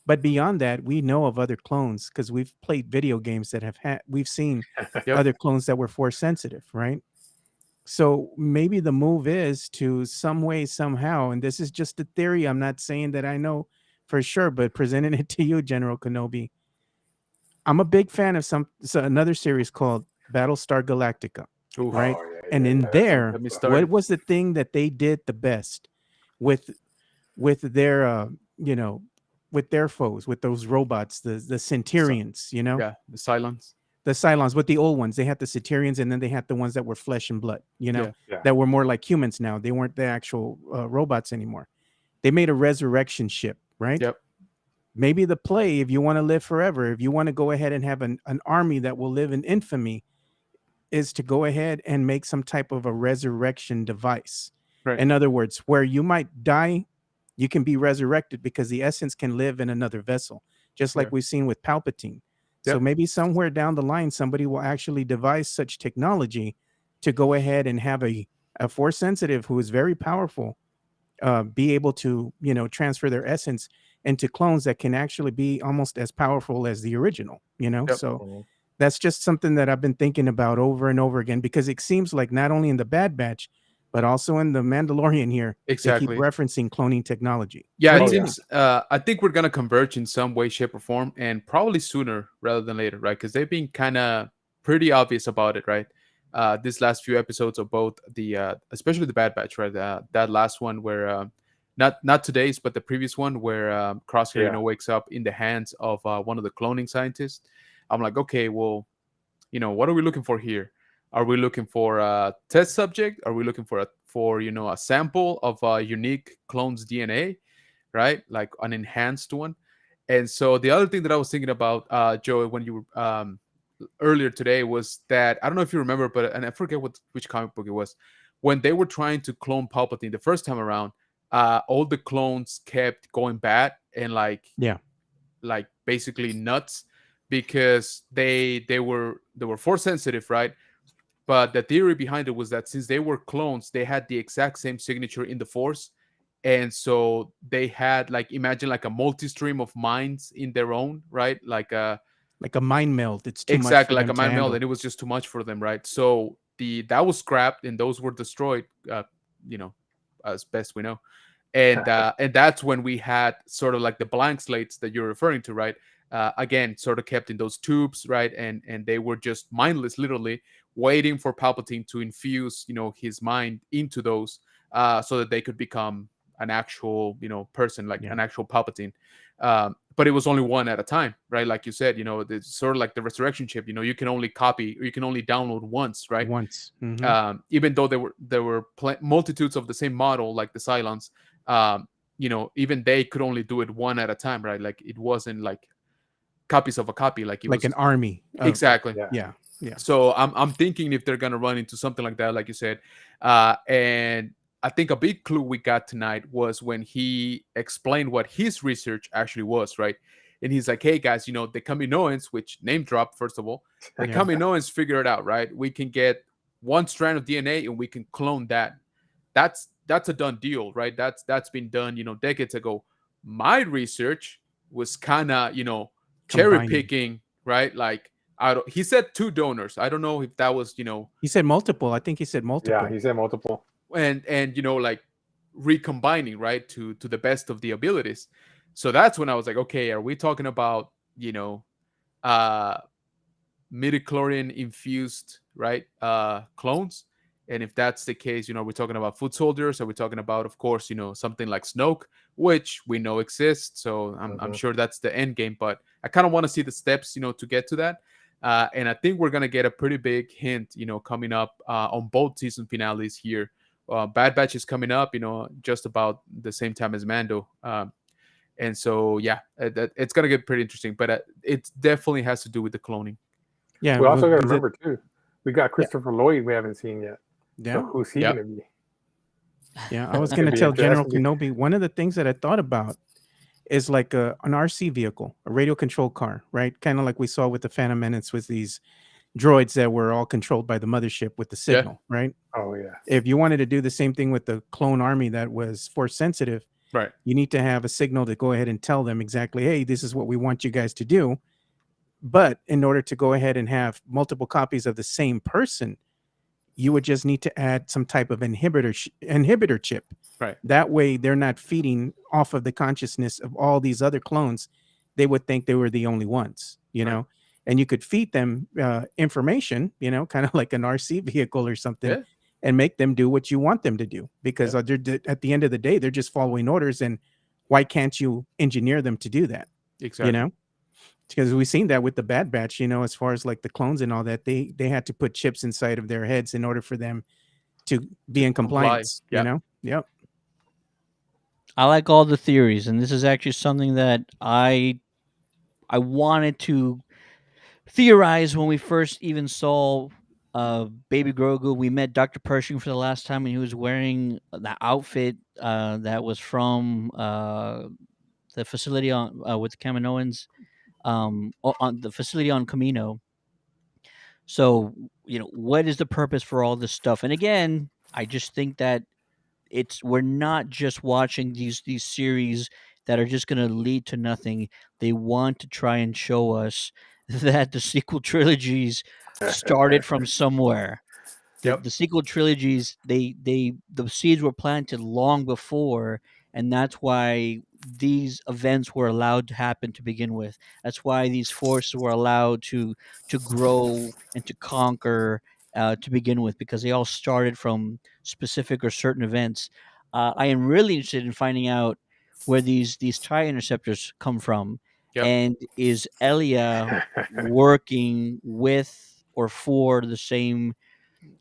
But beyond that, we know of other clones because we've played video games that we've seen Yep. other clones that were force sensitive, right? So maybe the move is to some way, somehow, and this is just a theory. I'm not saying that I know for sure, but presenting it to you, General Kenobi. I'm a big fan of another series called Battlestar Galactica, Oof. right? Oh yeah, And yeah, in yeah. That's some there, good Let me stuff. what start. was the thing that they did the best with their you know with their foes, with those robots, the So, Centurions, yeah, the silence. the Cylons, with the old ones. They had the Centurions, and then they had the ones that were flesh and blood, Yeah. Yeah. that were more like humans now. They weren't the actual robots anymore. They made a resurrection ship, right? Yep. Maybe the play, if you want to live forever, if you want to go ahead and have an army that will live in infamy, is to go ahead and make some type of a resurrection device. Right. In other words, where you might die, you can be resurrected because the essence can live in another vessel, just like Yeah. we've seen with Palpatine. So Yep. maybe somewhere down the line, somebody will actually devise such technology to go ahead and have a force sensitive who is very powerful be able to, transfer their essence into clones that can actually be almost as powerful as the original. Yep. So Mhm. that's just something that I've been thinking about over and over again because it seems like not only in the Bad Batch, but also in the Mandalorian here, they keep Exactly. referencing cloning technology. Yeah, What do it Oh you yeah. think? seems. I think we're gonna converge in some way, shape, or form, and probably sooner rather than later, right? Because they've been kind of pretty obvious about it, right? This last few episodes of both especially the Bad Batch, right? That last one where, not today's, but the previous one where Crosshair, Yeah. wakes up in the hands of one of the cloning scientists. I'm like, okay, well, what are we looking for here? Are we looking for a test subject? Are we looking for a sample of a unique clone's DNA? Right? Like an enhanced one. And so the other thing that I was thinking about, Joey, when you were earlier today was that I don't know if you remember, but and I forget which comic book it was when they were trying to clone Palpatine the first time around. All the clones kept going bad and Yeah, like basically nuts because they were force sensitive, right? But the theory behind it was that since they were clones, they had the exact same signature in the force, and so they had like imagine like a multi-stream of minds in their own, right? Like like a mind meld. It's too much for exactly like them a to mind meld, handle. and it was just too much for them, right? So that was scrapped and those were destroyed, you know, as best we know. And that's when we had sort of like the blank slates that you're referring to, right? Again, sort of kept in those tubes, right? And they were just mindless, literally waiting for Palpatine to infuse, his mind into those, so that they could become an actual, person, like Yeah, an actual Palpatine. But it was only one at a time, right? Like you said, it's sort of like the resurrection chip. You can only copy or you can only download once, right? once. Even though there were multitudes of the same model, like the Cylons, even they could only do it one at a time, right? Like it wasn't like copies of a copy, like it Like an was army of, exactly. Yeah. yeah, yeah, So I'm thinking if they're gonna run into something like that, like you said, and I think a big clue we got tonight was when he explained what his research actually was, right? And he's like, "Hey guys, the Kaminoans, which name drop first of all, the yeah. Kaminoans figure it out, right? We can get one strand of DNA and we can clone that. That's a done deal, right? That's been done, decades ago. My research was kind of, cherry Combining. picking, right? Like he said two donors. I don't know if that was, He said multiple. I think he said Yeah. multiple. He said multiple. and like recombining, right, to the best of the abilities. So that's when I was like, okay, are we talking about uh midichlorian infused, right, clones? And if that's the case, we're talking about foot soldiers. Are we talking about, of course, something like Snoke, which we know exists? So I'm Mhm. sure that's the end game, but I kind of want to see the steps, to get to that. And I think we're gonna get a pretty big hint, coming up on both season finales here. Bad Batch is coming up, just about the same time as Mando. And so, yeah, it's gonna get pretty interesting. But it definitely has to do with the cloning. Yeah, We also got to was it? remember too, we got Yeah, Christopher Lloyd we haven't seen yet. So yeah, who's he Yep. gonna be? yeah. I So was it's gonna gonna be tell General interesting. Kenobi, one of the things that I thought about is like an RC vehicle, a radio controlled car, right? Kind of like we saw with the Phantom Menace with these droids that were all controlled by the mothership with the Yeah. signal, right? Oh yeah. If you wanted to do the same thing with the clone army that was force sensitive, Right. you need to have a signal to go ahead and tell them exactly, hey, this is what we want you guys to do. But in order to go ahead and have multiple copies of the same person, you would just need to add some type of inhibitor chip. Right. That way, they're not feeding off of the consciousness of all these other clones. They would think they were the only ones, Right. and you could feed them information, kind of like an RC vehicle or something, Yeah. and make them do what you want them to do. Because Yeah. at the end of the day, they're just following orders. And why can't you engineer them to do that? You Exactly. know, because we've seen that with the Bad Batch, as far as like the clones and all that, they had to put chips inside of their heads in order for them to be To in comply. compliance. Yeah. Yep. I like all the theories, and this is actually something that I wanted to theorize when we first even saw Baby Grogu. We met Dr. Pershing for the last time, and he was wearing the outfit that was from the facility on with the Kaminoans, on the facility on Camino. So, what is the purpose for all this stuff? And again, I just think that we're not just watching these series that are just going to lead to nothing. They want to try and show us that the sequel trilogies started from somewhere. the Yep. the sequel trilogies, the seeds were planted long before, and that's why these events were allowed to happen to begin with. That's why these forces were allowed to grow and to conquer to begin with, because they all started from specific or certain events. I am really interested in finding out where these tie interceptors come from, Yep. and is Elia working with or for the same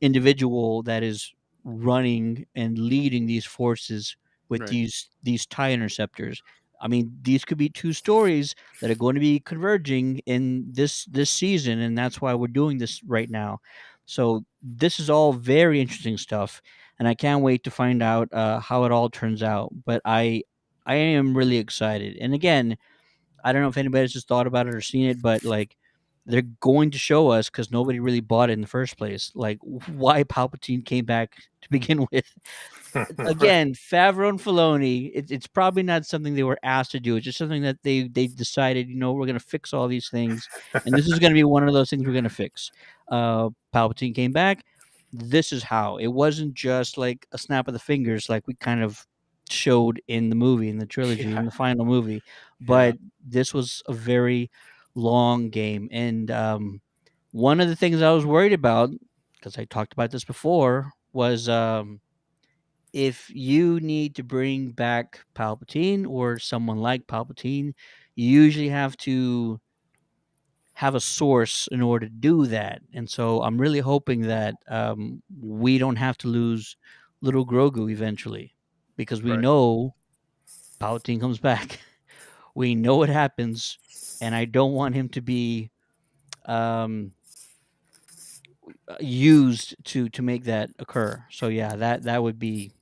individual that is running and leading these forces with Right. these tie interceptors. I mean, these could be two stories that are going to be converging in this season, and that's why we're doing this right now. So this is all very interesting stuff, and I can't wait to find out how it all turns out. But I am really excited, and again, I don't know if anybody's just thought about it or seen it, but like they're going to show us, because nobody really bought it in the first place. Like why Palpatine came back to begin with. Again, Favreau and Filoni, it's probably not something they were asked to do. It's just something that they decided. We're going to fix all these things, and this is going to be one of those things we're going to fix. Palpatine came back. This is how. It wasn't just like a snap of the fingers, like we kind of showed in the movie, in the trilogy, in Yeah. the final movie. Yeah. But this was a very long game, and one of the things I was worried about, because I talked about this before, was if you need to bring back Palpatine or someone like Palpatine, you usually have to have a source in order to do that. And so I'm really hoping that we don't have to lose little Grogu eventually, because we Right. know Palpatine comes back. We know what happens, and I don't want him to be um, used to make that occur. So yeah, that would be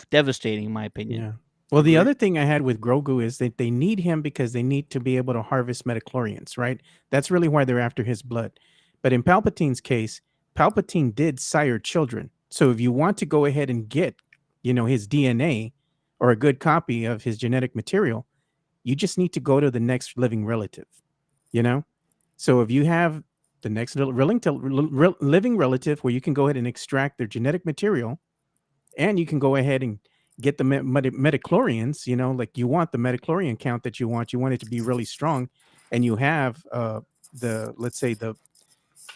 devastating in my opinion. Yeah. Well, the Agreed. other thing I had with Grogu is that they need him because they need to be able to harvest metachlorians, right? That's really why they're after his blood. But in Palpatine's case, Palpatine did sire children. So if you want to go ahead and get, his DNA or a good copy of his genetic material, you just need to go to the next living relative, you know? So if you have the next living relative where you can go ahead and extract their genetic material and you can go ahead and get the metachlorians. Like you want the metachlorian count that you want. You want it to be really strong, and you have the let's say the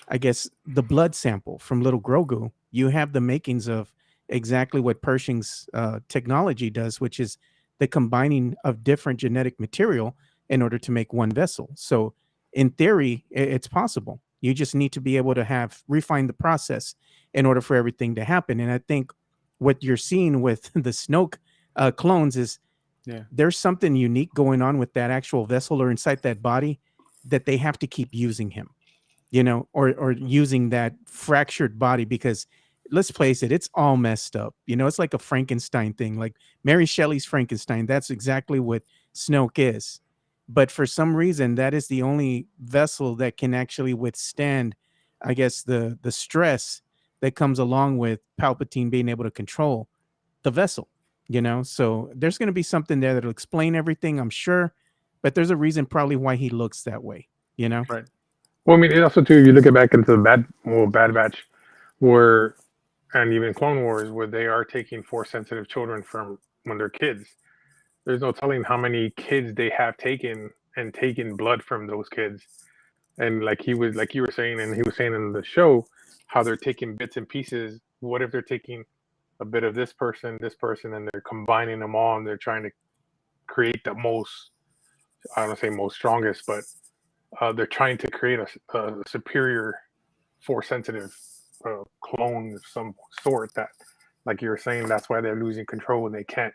I guess the blood sample from little Grogu. You have the makings of exactly what Pershing's technology does, which is the combining of different genetic material in order to make one vessel. So, in theory, it's possible. You just need to be able to have refine the process in order for everything to happen. And I think what you're seeing with the Snoke clones is Yeah. there's something unique going on with that actual vessel or inside that body that they have to keep using him, or using that fractured body, because let's face it, it's all messed up. It's like a Frankenstein thing, like Mary Shelley's Frankenstein. That's exactly what Snoke is. But for some reason, that is the only vessel that can actually withstand, I guess, the stress that comes along with Palpatine being able to control the vessel. So there's going to be something there that'll explain everything, I'm sure. But there's a reason probably why he looks that way. Right. Well, I mean, it also too. You look at back into the Bad Batch, where and even Clone Wars, where they are taking force sensitive children from when they're kids. There's no telling how many kids they have taken blood from those kids. And like you were saying, and he was saying in the show, how they're taking bits and pieces. What if they're taking a bit of this person, and they're combining them all, and they're trying to create the most, I don't want to say most strongest, but they're trying to create a superior force sensitive clone of some sort that, like you were saying, that's why they're losing control and they can't.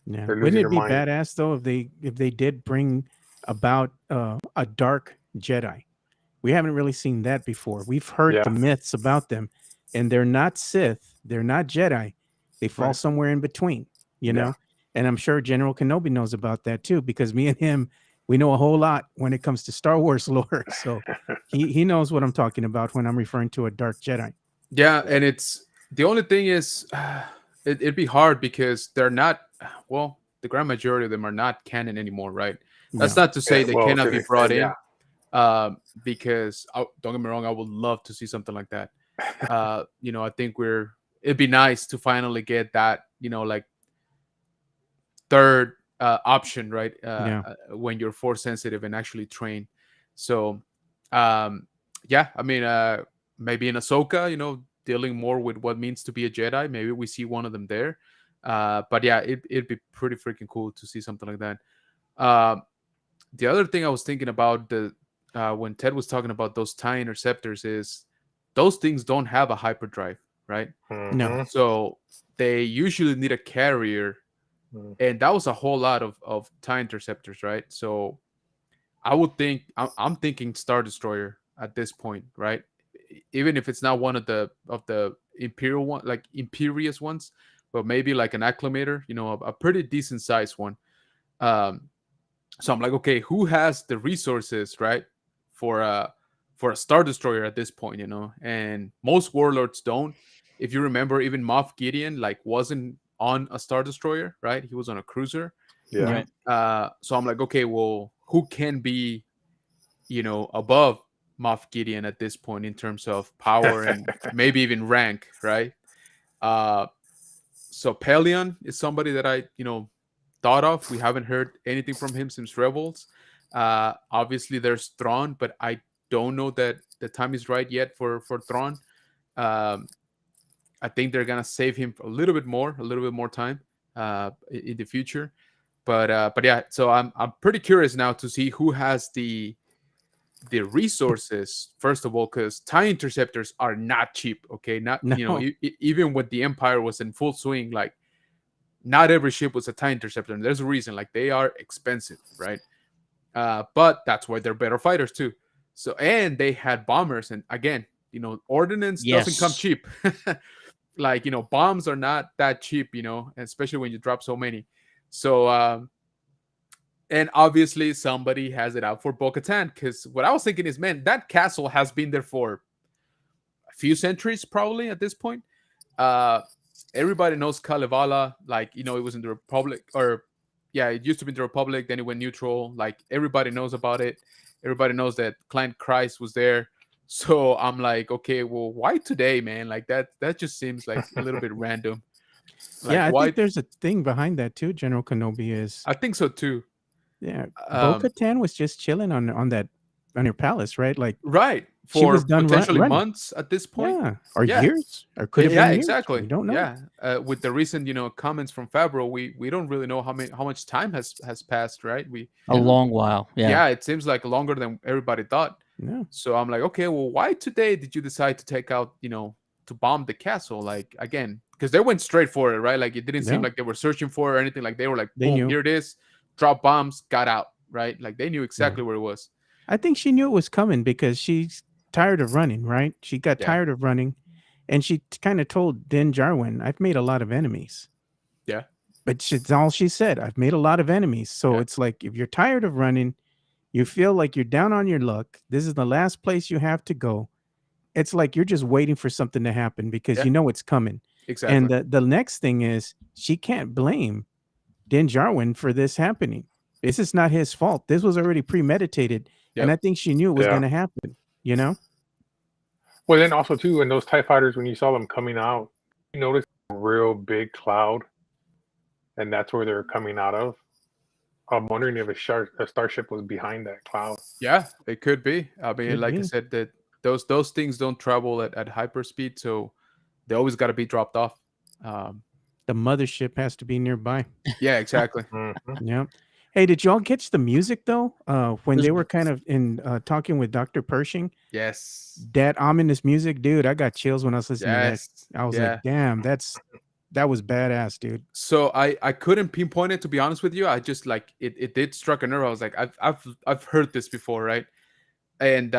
Yeah. They're Wouldn't losing it their be mind. badass though if they did bring about a dark Jedi? We haven't really seen that before. We've heard Yeah. the myths about them, and they're not Sith, they're not Jedi. They fall Right. somewhere in between, you Yeah. know. And I'm sure General Kenobi knows about that too, because me and him, we know a whole lot when it comes to Star Wars lore. So he knows what I'm talking about when I'm referring to a dark Jedi. Yeah, and it's the only thing is it'd be hard because they're not, well, the grand majority of them are not canon anymore, right? That's No. not to say Yeah, they well, cannot to be an brought extent, in, yeah. because don't get me wrong, I would love to see something like that. I think it'd be nice to finally get that, like third option, right? Yeah. When you're force sensitive and actually trained. So, yeah, I mean, maybe in Ahsoka, dealing more with what means to be a Jedi. Maybe we see one of them there. But yeah, it'd be pretty freaking cool to see something like that. The other thing I was thinking about when Ted was talking about those tie interceptors is those things don't have a hyperdrive, right? No. Mhm. So they usually need a carrier, Mhm. and that was a whole lot of tie interceptors, right? So I would think I'm thinking Star Destroyer at this point, right? Even if it's not one of the Imperial one, like Imperious ones, but maybe like an Acclimator, a pretty decent sized one. Um, so I'm like, okay, who has the resources, right, for a Star Destroyer at this point, And most warlords don't. If you remember, even Moff Gideon like wasn't on a Star Destroyer, right? He was on a cruiser. Yeah. Right. So I'm like, okay, well, who can be, above Moff Gideon at this point in terms of power and maybe even rank, right? Uh, so Pelion is somebody that I, thought of. We haven't heard anything from him since Rebels. Obviously, there's Thrawn, but I don't know that the time is right yet for Thrawn. Um, I think they're gonna save him a little bit more time in the future. But yeah, so I'm pretty curious now to see who has the resources first of all, because tie interceptors are not cheap. Okay, not No. even when the Empire was in full swing, like not every ship was a tie interceptor, and there's a reason. Like they are expensive, right? But that's why they're better fighters too. So and they had bombers, and again, ordnance doesn't come Yes. cheap. Like bombs are not that cheap, especially when you drop so many. So and obviously somebody has it out for Bo-Katan, because what I was thinking is, man, that castle has been there for a few centuries probably at this point. Everybody knows Kalevala, like it was in the Republic, or yeah, it used to be in the Republic, then it went neutral. Like everybody knows about it. Everybody knows that Client Christ was there. So I'm like, okay, well, why today, man? Like that just seems like a little bit random. Like Yeah, I why? think there's a thing behind that too. General Kenobi is I think so too. yeah. Um, Bo-Katan was just chilling on that on your palace, right? Like right, she for was done potentially running. months at this point. Yeah, or Yeah, years, or could have yeah, been years. We exactly. don't know. Yeah, with the recent comments from Fabro, we don't really know how much time has passed, right? We A Yeah, long while. Yeah. Yeah, it seems like longer than everybody thought. yeah, So I'm like, okay, well, why today did you decide to take out, to bomb the castle? Like again, because they went straight for it, right? Like it didn't seem yeah. like they were searching for it or anything. Like they were like, They boom, knew. here it is, drop bombs, got out, right? Like they knew Yeah. exactly where it was. I think she knew it was coming because she's tired of running, right? She got Yeah, tired of running, and she kind of told Din Djarin, "I've made a lot of enemies." yeah, But that's all she said. I've made a lot of enemies. So yeah, it's like if you're tired of running, you feel like you're down on your luck. This is the last place you have to go. It's like you're just waiting for something to happen because yeah, you know it's coming. And exactly. the next thing is she can't blame Din Djarin for this happening. This is not his fault. This was already premeditated, and I Yep. think she knew it was Yeah. going to happen. You know? Well, then also too, in those TIE fighters, when you saw them coming out, you noticed a real big cloud, and that's where they're coming out of. I'm wondering if a starship was behind that cloud. Yeah, it could be. I mean, Could like I be. said, that those things don't travel at hyperspeed, so they always got to be dropped off. Um, The mothership has to be nearby. yeah, exactly. Mhm. Yeah. Hey, did y'all catch the music though? When It they was were kind of in talking with Dr. Pershing, Yes. that ominous music, dude, I got chills when I was listening to that. Yes. I was Yeah. like, damn, that was badass, dude. So I couldn't pinpoint it, to be honest with you. I just like it did struck a nerve. I was like, I've heard this before, right? And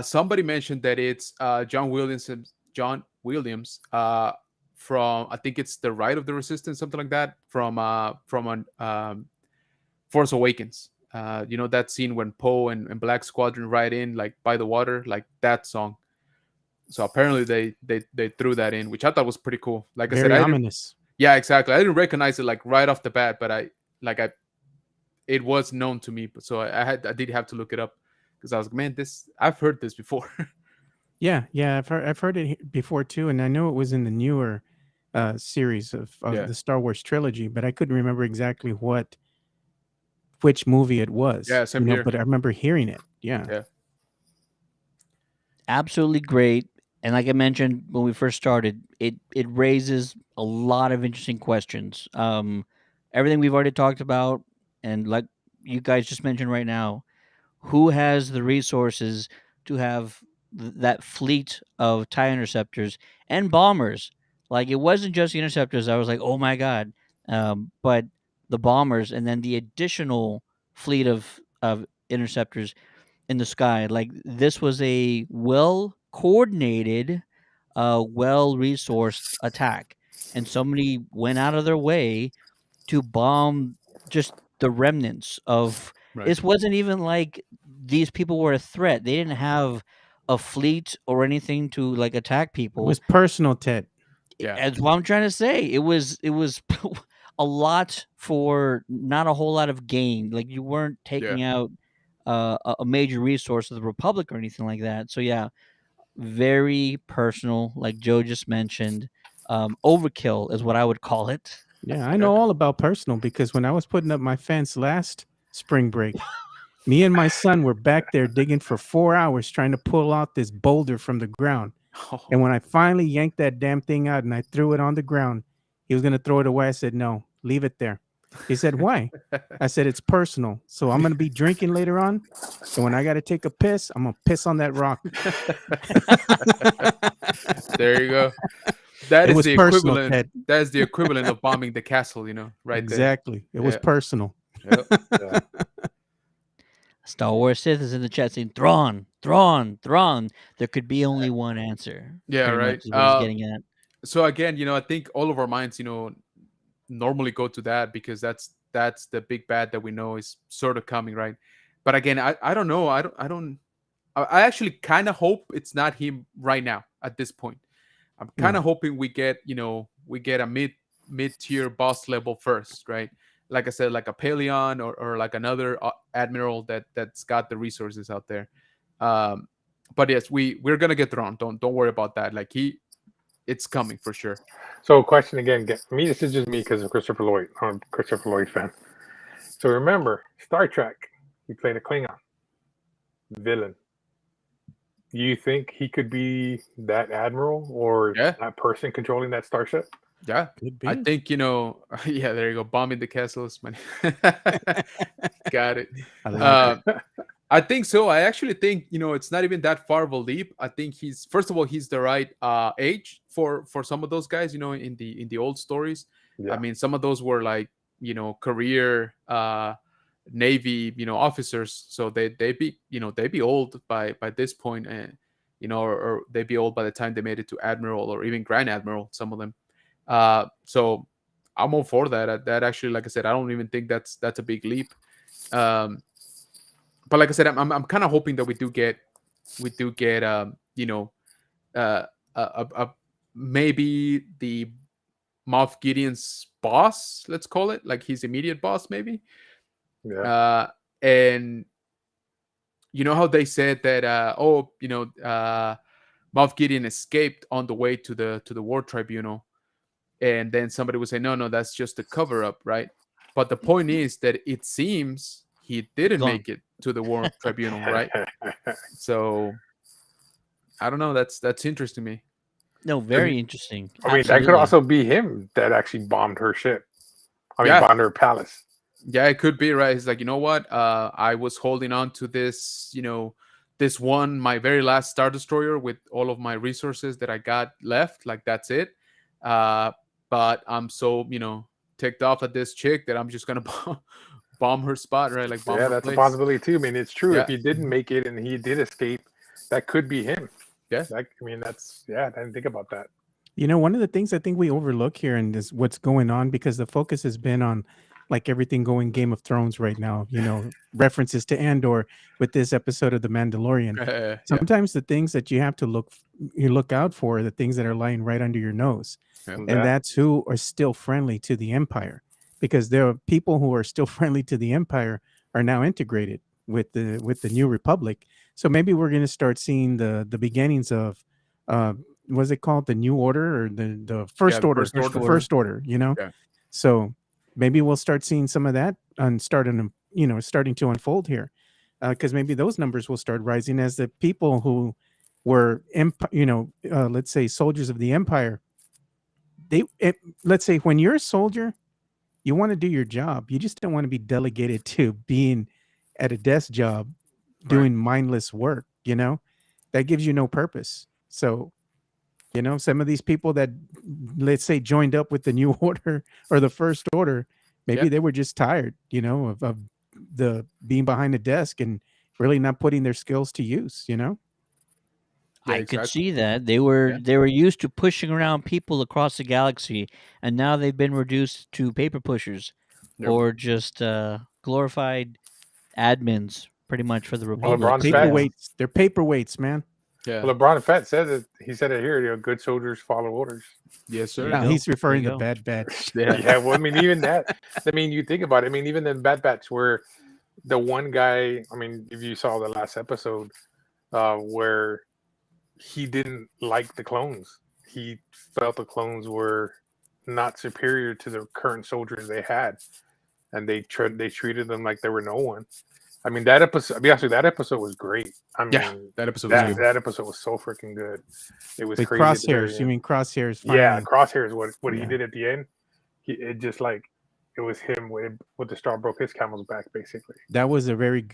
somebody mentioned that it's John Williams from, I think it's The Rite of the Resistance, something like that, from an Force Awakens. That scene when Poe and Black Squadron ride in like by the water, like that song. So apparently they threw that in, which I thought was pretty cool. Like I said, Very I didn't. ominous. Yeah, exactly. I didn't recognize it like right off the bat, but it was known to me. So I did have to look it up because I was like, man, I've heard this before. Yeah, yeah, I've heard it before too, and I know it was in the newer series of Yeah. the Star Wars trilogy, but I couldn't remember exactly which movie it was. Yeah, same here. But I remember hearing it. Yeah. Yeah. absolutely great. And like I mentioned when we first started, it raises a lot of interesting questions. Everything we've already talked about, and like you guys just mentioned right now, who has the resources to have that fleet of tie interceptors and bombers? Like it wasn't just the interceptors. I was like, oh my god, but the bombers and then the additional fleet of interceptors in the sky. Like this was a well coordinated, well resourced attack, and somebody went out of their way to bomb just the remnants of. Right. This wasn't even like these people were a threat. They didn't have a fleet or anything to like attack It people. was personal, Ted. Yeah. That's what I'm trying to say. It was a lot for not a whole lot of gain. Like you weren't taking out a major resource of the Republic or anything like that. So yeah, very personal, like Joe just mentioned. Overkill is what I would call it. Yeah, I know all about personal because when I was putting up my fence last spring break, me and my son were back there digging for 4 hours trying to pull out this boulder from the ground. And when I finally yanked that damn thing out and I threw it on the ground, he was going to throw it away. I said, no, leave it there. He said, why? I said, it's personal. So I'm going to be drinking later on. And when I got to take a piss, I'm going to piss on that rock. There you go. That It is was the personal, equivalent. Ted. That is the equivalent of bombing the castle, right Exactly. It was Yeah. personal. there. Yep. Yeah. Star Wars Sith is in the chat saying Thrawn, Thrawn, Thrawn. There could be only one answer. Yeah, Pretty right. much is what he's getting at. So again, I think all of our minds, normally go to that because that's the big bad that we know is sort of coming, right? But again, I don't know. I actually kind of hope it's not him right now at this point. I'm kind of hoping we get a mid tier boss level first, right? Like I said, like a Paleon or like another admiral that's got the resources out there. But yes, we're gonna get Thrawn. Don't worry about that. Like it's coming for sure. So, question again. Me, this is just me because of Christopher Lloyd. I'm a Christopher Lloyd fan. So remember, Star Trek. He played a Klingon villain. Do you think he could be that admiral or Yeah. that person controlling that starship? Yeah, Could I be. think yeah. There you go, bombing the castles, man. Got it. I like it. I think so. I actually think it's not even that far of a leap. I think he's first of all he's the right age for some of those guys. In the old stories, I Yeah. mean some of those were like career Navy officers, so they be old by this point, and or they be old by the time they made it to admiral or even grand admiral. Some of them. So I'm all for that. That actually, like I said, I don't even think that's a big leap. Um, but like I said, I'm kind of hoping that we do get uh maybe the Moff Gideon's boss, let's call it, like his immediate boss, maybe. Yeah. And you know how they said that Moff Gideon escaped on the way to the war tribunal, and then somebody would say, no, that's just a cover up, right? But the point is that it seems he didn't Gone. make it to the war tribunal, right? So I don't know. That's interesting to me. No, very interesting. I mean, that could Absolutely. also be him that actually bombed her ship. I mean, Yeah. bombed her palace. Yeah, it could be, right. It's like, you know what? I was holding on to this, this one, my very last Star Destroyer with all of my resources that I got left. Like, that's it. But I'm so, ticked off at this chick that I'm just going to bomb her spot, right? Like, bomb Yeah, her that's a place. possibility too. I mean, it's true. Yeah. If he didn't make it and he did escape, that could be him. Yeah. I mean, I didn't think about that. One of the things I think we overlook here and is what's going on, because the focus has been on like everything going Game of Thrones right now, references to Andor with this episode of The Mandalorian. Yeah. Sometimes the things that you have to look out for are the things that are lying right under your nose. Yeah. And that's who are still friendly to the Empire, because there are people who are still friendly to the Empire are now integrated with the New Republic. So maybe we're going to start seeing the beginnings of was it called the New Order or the First the Order? First Order. The First Order, Yeah. So maybe we'll start seeing some of that and starting to unfold here, because maybe those numbers will start rising as the people who were let's say soldiers of the Empire. Let's say when you're a soldier, you want to do your job. You just don't want to be delegated to being at a desk job doing mindless work, that gives you no purpose. So, some of these people that, let's say, joined up with the New Order or the First Order, maybe they were just tired, of the being behind the desk and really not putting their skills to use, Yeah, I could exactly. see that. They were used to pushing around people across the galaxy, and now they've been reduced to paper pushers Yep. or just glorified admins, pretty much, for the Well, Republic. LeBron's So, fat. paperweights. They're paperweights, man. Yeah. Well, LeBron Fett said it. He said it here. Good soldiers follow orders. Yes, There sir. you No, go. he's referring There to you Bad Batch. Yeah. Yeah. Well, I mean, even that. I mean, you think about it. I mean, even in Bad Batch, where the one guy. I mean, if you saw the last episode, where he didn't like the clones. He felt the clones were not superior to the current soldiers they had, and they treated them like they were no one. I mean, that episode. I'll be honest with you, that episode was great. I mean, Yeah, that episode was good. that episode was so freaking good. It was With crazy. at the very Crosshairs, you end. mean Crosshairs? Yeah, Finally. Crosshairs. What he Yeah. did at the end, it just like it was him with the straw broke his camel's back, basically. That was a very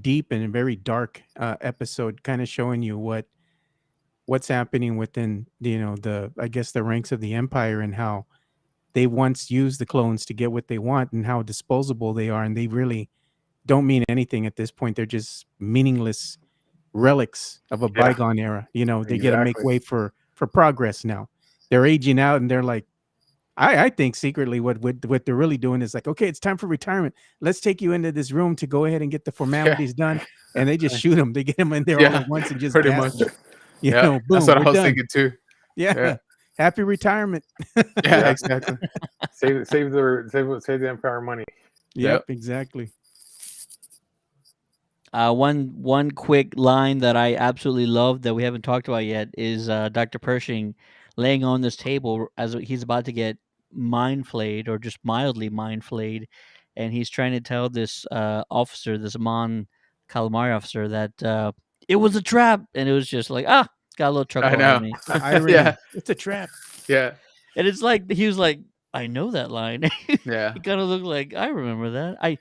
deep and a very dark episode, kind of showing you what's happening within the I guess the ranks of the Empire, and how they once used the clones to get what they want, and how disposable they are, and they really don't mean anything at this point. They're just meaningless relics of a bygone era. They got to make Exactly. way for progress now. They're aging out, and they're like, I think secretly what they're really doing is like, okay, it's time for retirement. Let's take you into this room to go ahead and get the formalities done. And they just shoot them. They get them in there all at once and just pretty gas much. them. Boom, That's what I we're was done. thinking too. Yeah. Happy retirement. Yeah, exactly. Save the Empire money. Yep, exactly. One quick line that I absolutely love that we haven't talked about yet is Dr. Pershing laying on this table as he's about to get mind flayed or just mildly mind flayed, and he's trying to tell this officer, this Mon Calamari officer, that it was a trap, and it was just like got a little I chuckle out of know. me. The irony. Yeah. It's a trap. Yeah. And it's like he was like, I know that line. Yeah. He kind of looked like I remember that. I,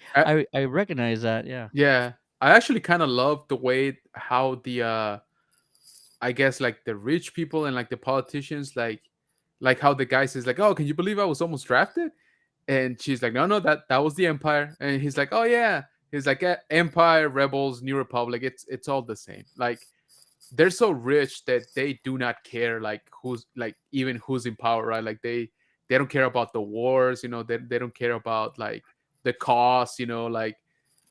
I recognize that. Yeah. yeah. I actually kind of love the way how the I guess like the rich people and like the politicians like how the guy says like, "Oh, can you believe I was almost drafted?" And she's like, "No, that was the Empire." And he's like, "Oh yeah." He's like, "Empire, Rebels, New Republic, it's all the same." Like they're so rich that they do not care like who's like even who's in power, right? Like they don't care about the wars, you know, they don't care about like the cost, you know, like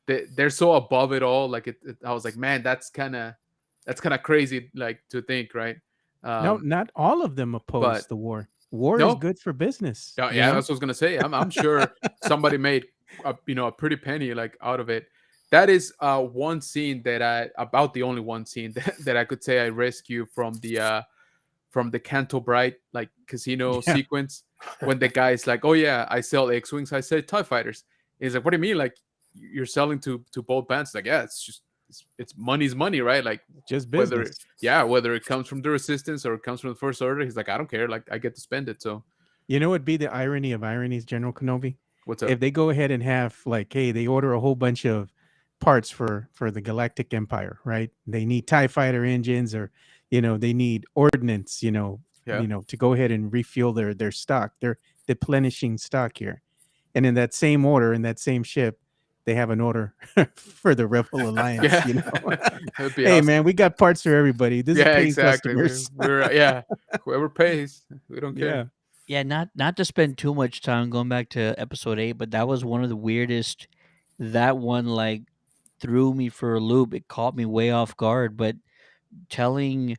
they're so above it all. Like I was like, man, that's kind of crazy, like to think, right? No, um not all of them oppose but the war. War is no, good for business. yeah, You yeah, know, that's what I was gonna say. I'm sure somebody made a pretty penny like out of it. That is one scene that I about the only one scene that I could say I rescue from the Canto Bright like casino Yeah. sequence when the guy's like, "Oh yeah, I sell X-wings, I sell TIE fighters." He's like, "What do you mean? Like you're selling to both bands?" Like, yeah, it's just it's money's money, right? Like just whether business. whether it comes from the Resistance or it comes from the First Order. He's like, I don't care. Like I get to spend it. So You know what'd be the irony of ironies, General Kenobi? what's up? If they go ahead and have like, hey, they order a whole bunch of parts for the Galactic Empire, right? They need TIE fighter engines, or they need ordnance, Yeah. to go ahead and refuel their stock. They're replenishing stock here. And in that same order, in that same ship, they have an order for the Rebel Alliance, Yeah. That'd be Hey awesome. man, we got parts for everybody. This is Yeah, paying exactly. customers. We're yeah, whoever pays, we don't care. Yeah. Yeah, not to spend too much time going back to episode 8, but that was one of the weirdest. That one like threw me for a loop. It caught me way off guard, but telling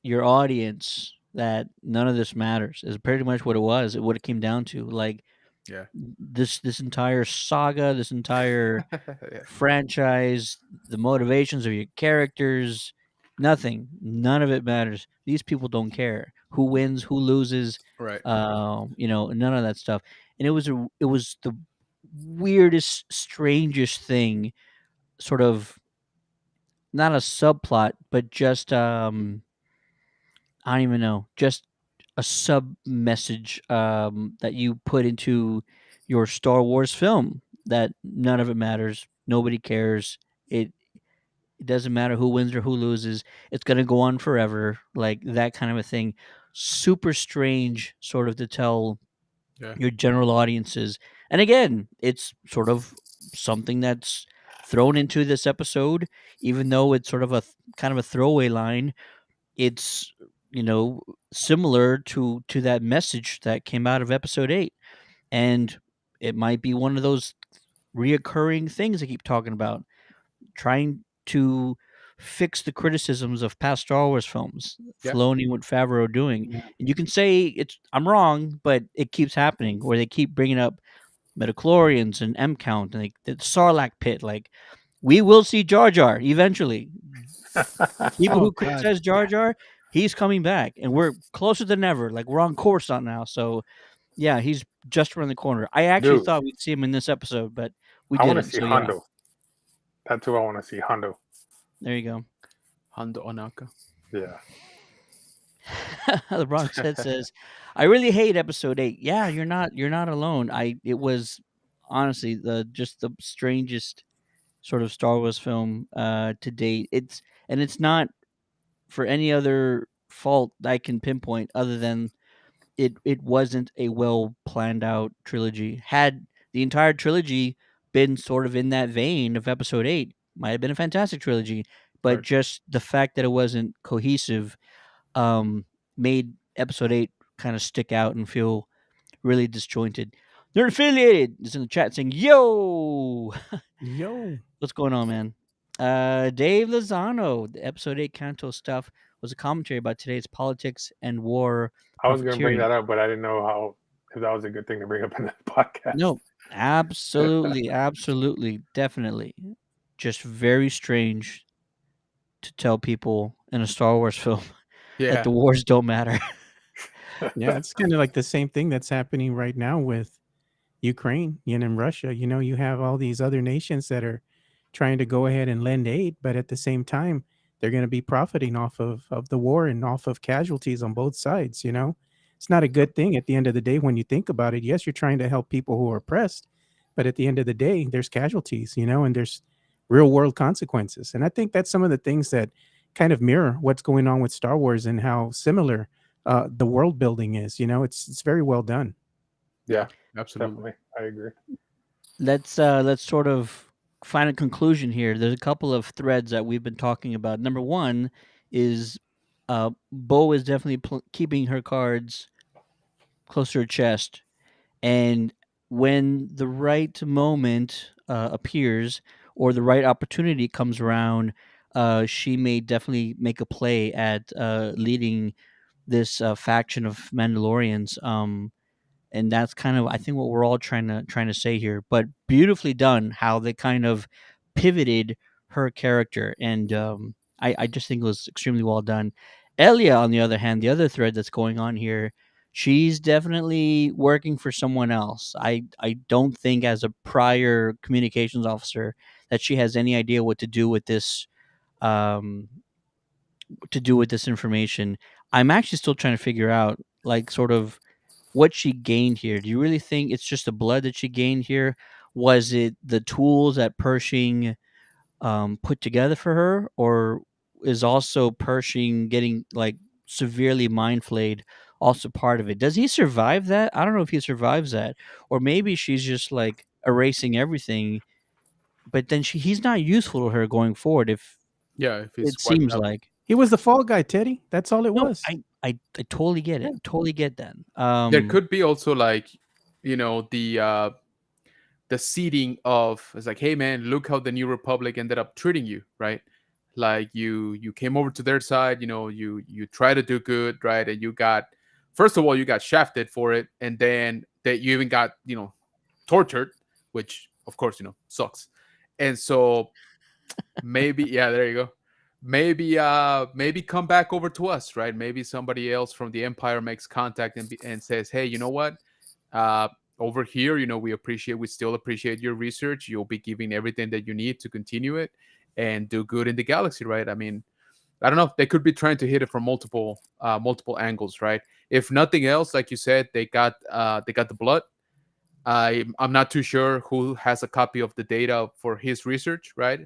your audience that none of this matters is pretty much what it was. What it came down to. Like Yeah. this entire saga, this entire Yeah. franchise, the motivations of your characters, nothing, none of it matters. These people don't care who wins, who loses, Right. none of that stuff. And it was the weirdest, strangest thing, sort of not a subplot, but just I don't even know, just a sub message that you put into your Star Wars film that none of it matters. Nobody cares. It doesn't matter who wins or who loses. It's gonna go on forever, like that kind of a thing. Super strange, sort of, to tell Yeah. your general audiences. And again, it's sort of something that's thrown into this episode, even though it's sort of kind of a throwaway line. It's similar to that message that came out of episode 8, and it might be one of those reoccurring things I keep talking about, trying to fix the criticisms of past Star Wars films, Yeah. Filoni and what Favreau doing. Yeah. And you can say I'm wrong, but it keeps happening where they keep bringing up metachlorians and M count and the Sarlacc pit. Like, we will see Jar Jar eventually. People Oh, who God. criticize Jar Jar, he's coming back, and we're closer than ever. Like, we're on course on now. So yeah, he's just around the corner. I actually Dude, thought we'd see him in this episode, but we I want to didn't. see So yeah, Hondo. That's who I want to see, Hondo. there you go. Hondo Onaka. Yeah. The Bronx Head says, "I really hate episode 8." Yeah, you're not alone. It was honestly just the strangest sort of Star Wars film to date. It's not for any other fault I can pinpoint other than it wasn't a well planned out trilogy. Had the entire trilogy been sort of in that vein of episode 8, might have been a fantastic trilogy, but Right. just the fact that it wasn't cohesive made episode 8 kind of stick out and feel really disjointed. They're affiliated is in the chat saying, "Yo, Yo. what's going on, man?" Dave Lozano, the episode 8 Canto stuff was a commentary about today's politics and war I was going to bring profiteering. that up, but I didn't know if that was a good thing to bring up in the podcast. No, absolutely, absolutely, definitely. Just very strange to tell people in a Star Wars film that Yeah. the wars don't matter. Yeah, it's kind of like the same thing that's happening right now with Ukraine, and Russia. You have all these other nations that are trying to go ahead and lend aid, but at the same time, they're going to be profiting off of the war and off of casualties on both sides. It's not a good thing at the end of the day when you think about it. Yes, you're trying to help people who are oppressed, but at the end of the day, there's casualties, and there's real world consequences. And I think that's some of the things that kind of mirror what's going on with Star Wars and how similar the world building is. It's very well done. Yeah, Yeah, absolutely. definitely. I agree. Let's sort of find a conclusion here. There's a couple of threads that we've been talking about. Number one is Bo is definitely keeping her cards close to her chest, and when the right moment appears or the right opportunity comes around, she may definitely make a play at leading this faction of Mandalorians. And that's kind of, I think, what we're all trying to say here. But beautifully done how they kind of pivoted her character, and I just think it was extremely well done. Elia, on the other hand, the other thread that's going on here, she's definitely working for someone else. I don't think, as a prior communications officer, that she has any idea what um to do with this information. I'm actually still trying to figure out, like, sort of what she gained here. Do you really think it's just the blood that she gained here? Was it the tools that Pershing put together for her, or is also Pershing getting, like, severely mind flayed also part of it? Does he survive that? I don't know if he survives that, or maybe she's just like erasing everything. But then he's not useful to her going forward. If Yeah, if it it's wiped seems out. like. He was the fall guy, Teddy. That's all it No, was. I totally get Yeah. it. Totally get that. There could be also like, the seeding of, it's like, hey man, look how the New Republic ended up treating you, right? Like you came over to their side, you try to do good, right? And you got, first of all, you got shafted for it, and then that you even got, tortured, which of course, sucks. And so maybe, yeah, there you go. Maybe come back over to us, right? Maybe somebody else from the Empire makes contact and says, hey, you know what? uh, Over here, we still appreciate your research. You'll be giving everything that you need to continue it and do good in the galaxy, right? I mean, I don't know. They could be trying to hit it from multiple angles, right? If nothing else, like you said, they got the blood. I'm not too sure who has a copy of the data for his research, right?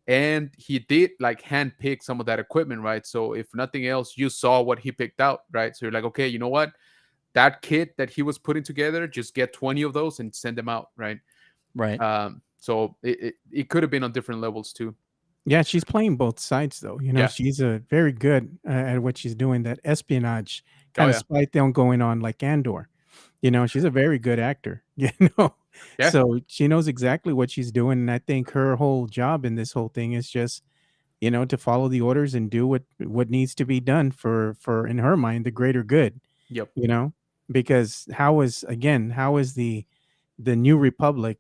And he did like handpick some of that equipment, right? So if nothing else, you saw what he picked out, right? So you're like, okay, you know what? That kit that he was putting together, just get 20 of those and send them out, right? Right. So it could have been on different levels too. Yeah, she's playing both sides though. Yeah. She's very good at what she's doing. That espionage Oh kind of yeah. spy thing going on, like Andor. She's a very good actor. know, Yeah. so she knows exactly what she's doing, and I think her whole job in this whole thing is just to follow the orders and do what needs to be done for in her mind the greater good. Yep. you know because how is the new republic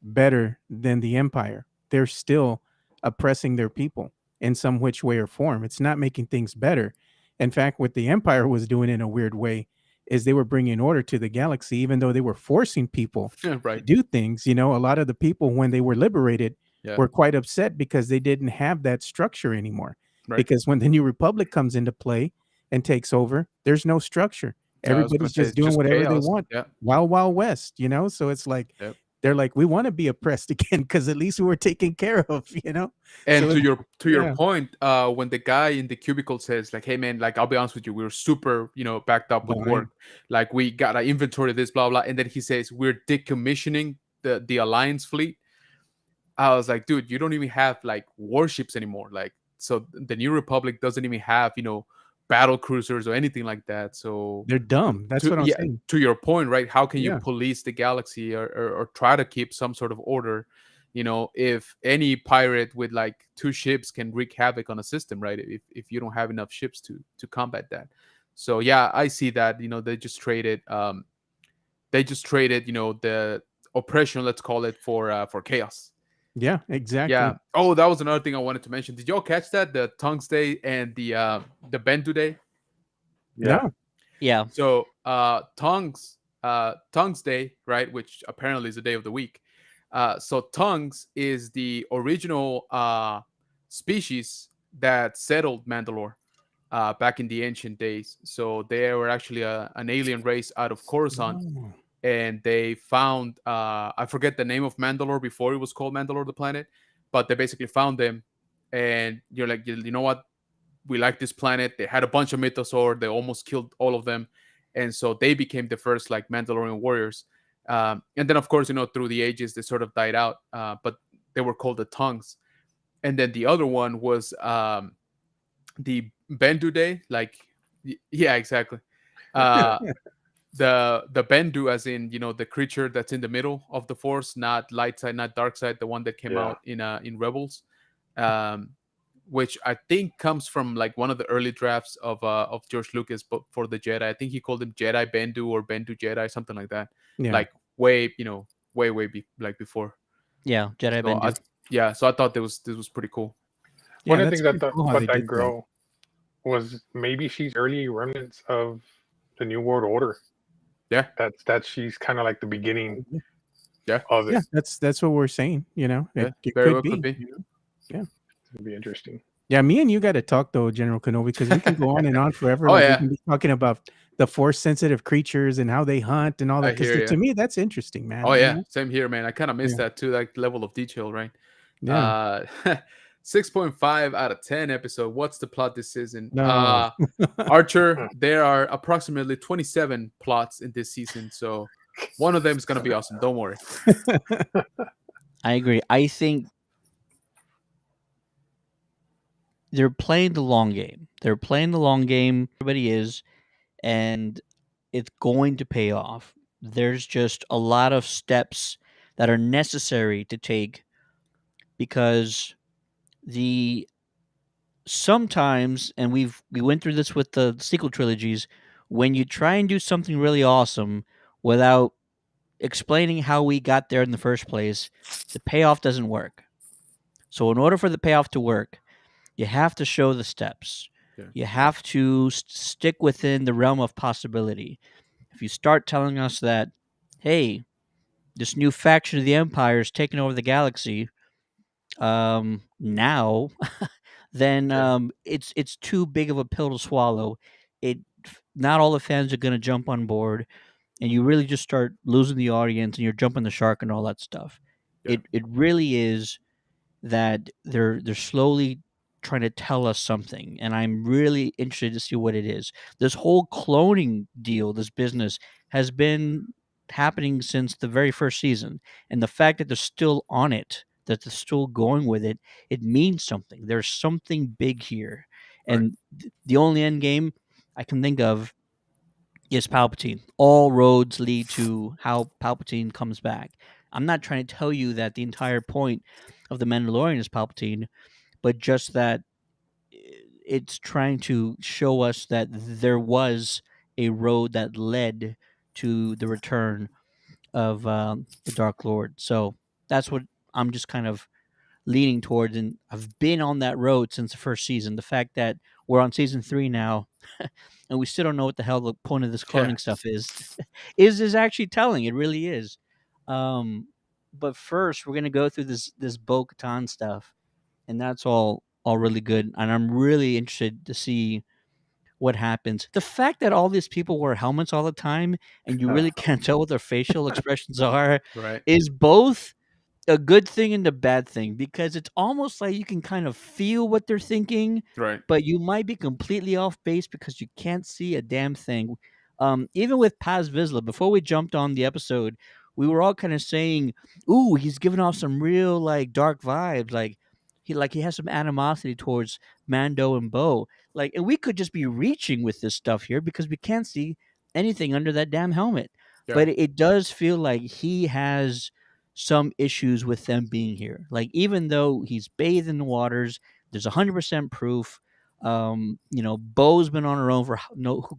better than the empire? They're still oppressing their people in some which way or form. It's not making things better. In fact, what the empire was doing in a weird way is they were bringing order to the galaxy, even though they were forcing people to Right. do things. A lot of the people, when they were liberated, Yeah. were quite upset because they didn't have that structure anymore. Right. Because when the new republic comes into play and takes over, there's no structure. I was gonna Everybody's say just it's doing just whatever they chaos. want. Yeah. Wild, wild west. So it's like Yep. they're like, we want to be oppressed again because at least we were taken care of. And So to your yeah, point, when the guy in the cubicle says like, "Hey man, like I'll be honest with you, we were super, backed up with work. behind. Like we got an inventory of this, blah blah." And then he says, "We're decommissioning the Alliance fleet." I was like, "Dude, you don't even have like warships anymore. Like, so the New Republic doesn't even have, battle cruisers or anything like that. So They're dumb. That's to what I'm yeah, saying. to your point, right? How can you Yeah. police the galaxy or try to keep some sort of order? If any pirate with like two ships can wreak havoc on a system, right? If you don't have enough ships to combat that. So yeah, I see that. They just traded the oppression, let's call it, for chaos. Yeah, Yeah. exactly. Oh, that was another thing I wanted to mention. Did y'all catch that? The Tungste and the Bendu Day? Yeah. No. Yeah. So Tongues Day, right, which apparently is a day of the week. So Tongues is the original species that settled Mandalore back in the ancient days. So they were actually an alien race out of Coruscant, Oh, and they found I forget the name of Mandalore before it was called Mandalore the planet, but they basically found them, and you're like, you know what? We like this planet. They had a bunch of mythosaur. They almost killed all of them, and so they became the first like Mandalorian warriors. And then, of course, through the ages, they sort of died out. But they were called the Tongues. And then the other one was the Bendu Day. Like, yeah, exactly. Uh, the Bendu, as in the creature that's in the middle of the Force, not light side, not dark side, the one that came Yeah. out in Rebels. Um, which I think comes from like one of the early drafts of George Lucas, but for the Jedi. I think he called him Jedi Bendu or Bendu Jedi, something like that. yeah. Like way, like before. Yeah. Jedi So Bendu. so I thought this was pretty cool. Yeah, One of the that's things I pretty thought cool how about they that did that. girl was maybe she's early remnants of the New World Order. Yeah. That's she's kind of like the beginning Yeah. of it. Yeah, that's what we're saying. Yeah, It very could well be. could be. It'd be interesting. Yeah, me and you got to talk though, General Kenobi, because we can go on and on forever. Oh, Like we yeah. can be talking about the force-sensitive creatures and how they hunt and all I that. Because hear to ya. me, that's interesting, man. Oh you yeah, know? same here, man. I kind of missed Yeah. that too, like level of detail, right? Yeah. 6.5 out of 10 episode. What's the plot this season? No. Archer, there are approximately 27 plots in this season, so one of them is gonna be awesome. Don't worry. I agree. I think they're playing the long game. They're playing the long game. Everybody is, and it's going to pay off. There's just a lot of steps that are necessary to take because the sometimes, and we went through this with the sequel trilogies, when you try and do something really awesome without explaining how we got there in the first place, the payoff doesn't work. So in order for the payoff to work, you have to show the steps. Yeah. You have to stick within the realm of possibility. If you start telling us that, hey, this new faction of the Empire is taking over the galaxy, now, then Yeah. it's too big of a pill to swallow. Not all the fans are going to jump on board, and you really just start losing the audience, and you're jumping the shark and all that stuff. Yeah. It really is that they're slowly trying to tell us something, and I'm really interested to see what it is. This whole cloning deal, this business, has been happening since the very first season, and the fact that they're still on it, that they're still going with it, it means something. There's something big here, Right. and the only end game I can think of is Palpatine. All roads lead to how Palpatine comes back. I'm not trying to tell you that the entire point of the Mandalorian is Palpatine, but just that it's trying to show us that there was a road that led to the return of the Dark Lord. So that's what I'm just kind of leaning towards, and I've been on that road since the first season. The fact that we're on season 3 now, and we still don't know what the hell the point of this Yeah. cloning stuff is, is actually telling. It really is. But first, we're gonna go through this Bo-Katan stuff, and that's all really good. And I'm really interested to see what happens. The fact that all these people wear helmets all the time, and you really can't tell what their facial expressions are, Right. is both a good thing and a bad thing, because it's almost like you can kind of feel what they're thinking, Right. but you might be completely off base because you can't see a damn thing. Even with Paz Vizsla, before we jumped on the episode, we were all kind of saying, "Ooh, he's giving off some real like dark vibes. Like he has some animosity towards Mando and Bo. Like, and we could just be reaching with this stuff here because we can't see anything under that damn helmet. Yeah. But it does feel like he has some issues with them being here. Like, even though he's bathed in the waters, there's 100% proof. Bo's been on her own for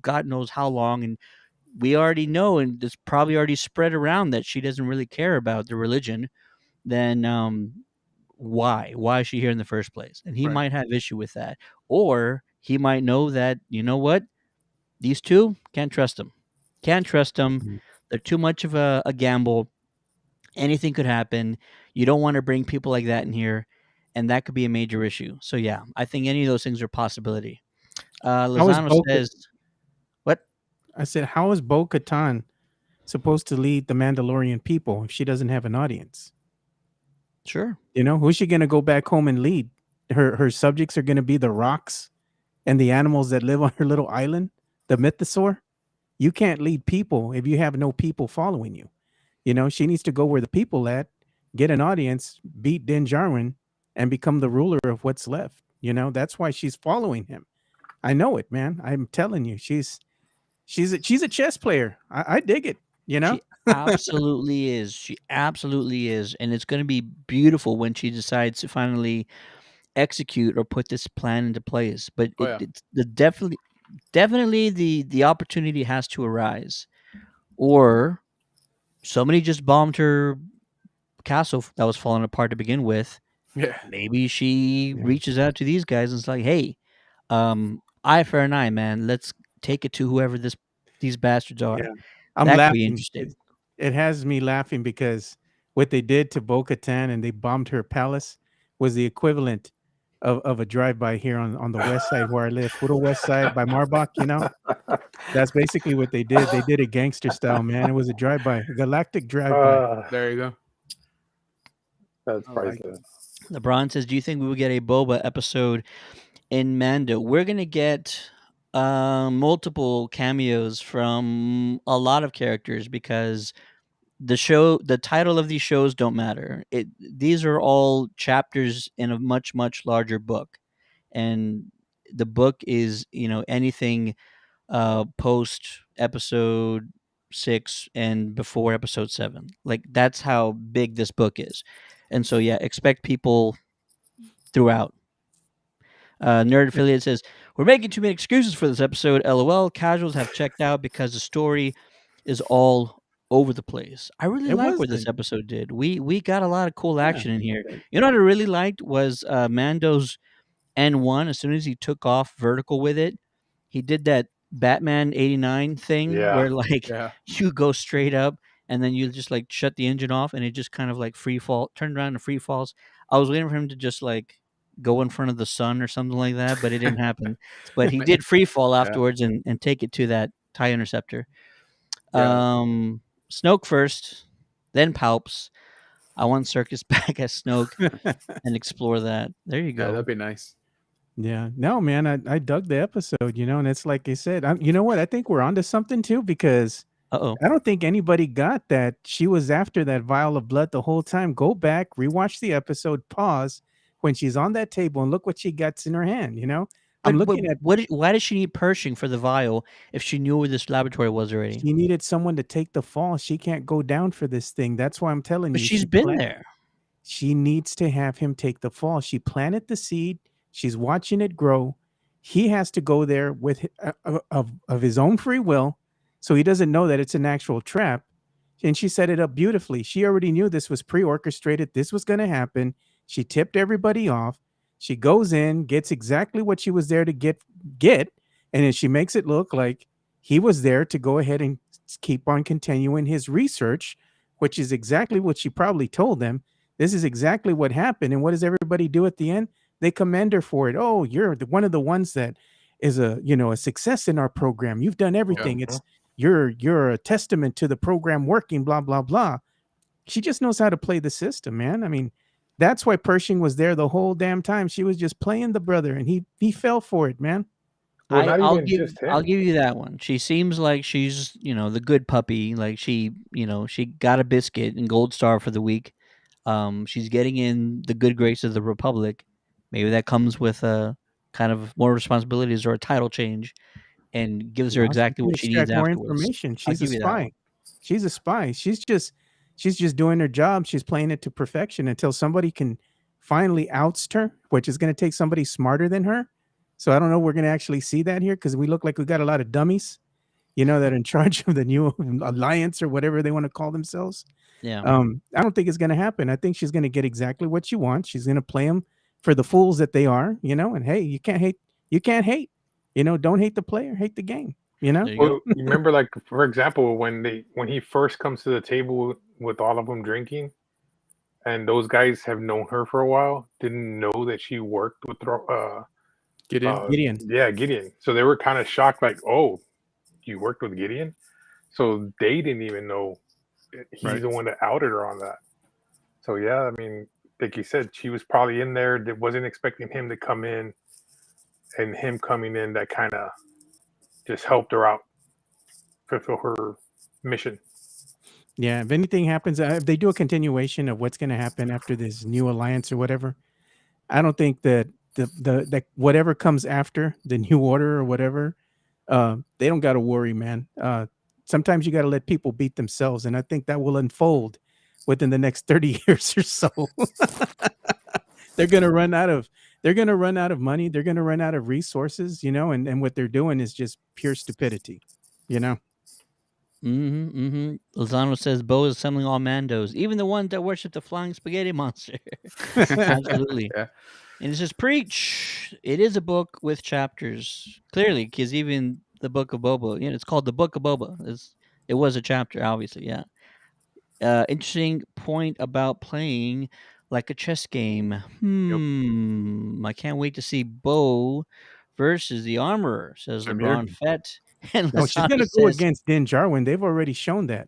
God knows how long, and we already know, and it's probably already spread around that she doesn't really care about the religion. Then why is she here in the first place? And he Right. might have issue with that, or he might know that, you know what, These two, can't trust them. Can't trust them. Mm. They're too much of a gamble. Anything could happen. You don't want to bring people like that in here, and that could be a major issue. So yeah, I think any of those things are a possibility. How is Lozano Bo? says, "What? I said, how is Bo Katan supposed to lead the Mandalorian people if she doesn't have an audience? Sure. Who's she going to go back home and lead? Her subjects are going to be the rocks and the animals that live on her little island, the mythosaur. You can't lead people if you have no people following you. She needs to go where the people at, get an audience, beat Din Djarin, and become the ruler of what's left. That's why she's following him. I know it, man. I'm telling you, she's a chess player. I dig it. She absolutely is. She absolutely is, and it's going to be beautiful when she decides to finally execute or put this plan into place. But Oh yeah. it's the definitely the opportunity has to arise, or somebody just bombed her castle that was falling apart to begin with. Yeah. Maybe she Yeah. reaches out to these guys and it's like, hey, eye for an eye, man. Let's take it to whoever these bastards are. Yeah. I'm That could be laughing. interesting. It has me laughing because what they did to Bo-Katan and they bombed her palace was the equivalent of a drive-by here on the west side where I live, Puro West Side by Marbach. That's basically what they did. They did it gangster style, man. It was a drive-by, a galactic drive-by. There you go. That's I like priceless. LeBron says, do you think we will get a Boba episode in Mando? We're going to get multiple cameos from a lot of characters because the title of these shows don't matter. These are all chapters in a much, much larger book. And the book is, anything post episode 6 and before episode 7. Like that's how big this book is. And so yeah, expect people throughout. Nerd Affiliate says, we're making too many excuses for this episode. LOL. Casuals have checked out because the story is all over the place. I really It like what this wasn't. episode did. We got a lot of cool Yeah. action in here. You know what I really liked was Mando's N1. As soon as he took off vertical with it, he did that Batman 89 thing Yeah. where like Yeah. you go straight up and then you just like shut the engine off and it just kind of like free fall, turned around and free falls. I was waiting for him to just like go in front of the sun or something like that, but it didn't happen. But he did free fall afterwards and take it to that TIE interceptor. Yeah. Snoke first, then Palps. I want Circus back as Snoke and explore that. There you Yeah, go. that'd be nice. Yeah. No, man, I dug the episode, and it's like I said, you know what? I think we're onto something too because Uh-oh. I don't think anybody got that she was after that vial of blood the whole time. Go back, rewatch the episode, pause when she's on that table and look what she gets in her hand, I'm But looking at why does she need Pershing for the vial if she knew where this laboratory was already? she needed someone to take the fall. She can't go down for this thing. That's why I'm telling But you. she's been there. She needs to have him take the fall. She planted the seed. She's watching it grow. He has to go there with of his own free will, so he doesn't know that it's an actual trap. And she set it up beautifully. She already knew this was pre-orchestrated. This was going to happen. She tipped everybody off. She goes in, gets exactly what she was there to get, and then she makes it look like he was there to go ahead and keep on continuing his research, which is exactly what she probably told them. This is exactly what happened. And what does everybody do at the end? They commend her for it. Oh, you're one of the ones that is a success in our program. You've done everything. Yeah. It's you're a testament to the program working, blah, blah, blah. She just knows how to play the system, man. I mean, that's why Pershing was there the whole damn time. She was just playing the brother and he fell for it, man. Well, not I'll even give just him. I'll give you that one. She seems like she's, the good puppy. Like she got a biscuit and gold star for the week. She's getting in the good grace of the Republic. Maybe that comes with a kind of more responsibilities or a title change and gives her Well, she exactly can what she needs extract more afterwards. information. I'll She's a give you that one. spy. She's a spy. She's just doing her job. She's playing it to perfection until somebody can finally oust her, which is going to take somebody smarter than her. So I don't know. We're going to actually see that here because we look like we got a lot of dummies, that are in charge of the new alliance or whatever they want to call themselves. Yeah. I don't think it's going to happen. I think she's going to get exactly what she wants. She's going to play them for the fools that they are, and hey, you can't hate. You can't hate. Don't hate the player, hate the game. You know? There you go. Well, you remember, like for example, when he first comes to the table with all of them drinking, and those guys have known her for a while, didn't know that she worked with Gideon. Gideon. yeah, Gideon. So they were kind of shocked, like, oh, you worked with Gideon. So they didn't even know he's Right. the one that outed her on that. So yeah, I mean, like you said, she was probably in there that wasn't expecting him to come in, and him coming in that kind of just helped her out fulfill her mission. Yeah. If anything happens, if they do a continuation of what's going to happen after this new alliance or whatever, I don't think that that whatever comes after the new order or whatever, they don't got to worry, man. Sometimes you got to let people beat themselves, and I think that will unfold within the next 30 years or so. They're gonna run out of money. They're gonna run out of resources, and what they're doing is just pure stupidity, you know. Lozano says Bo is assembling all Mandos, even the ones that worship the flying spaghetti monster. Absolutely. Yeah. And it says, preach. It is a book with chapters, clearly, because even the book of Boba, it's called the book of Boba. It was a chapter, obviously, yeah. Interesting point about playing like a chess game. I can't wait to see Bo versus the Armorer, says Samir. LeBron Fett. And No, she's Lozano gonna go says, against Din Jarwin. They've already shown that.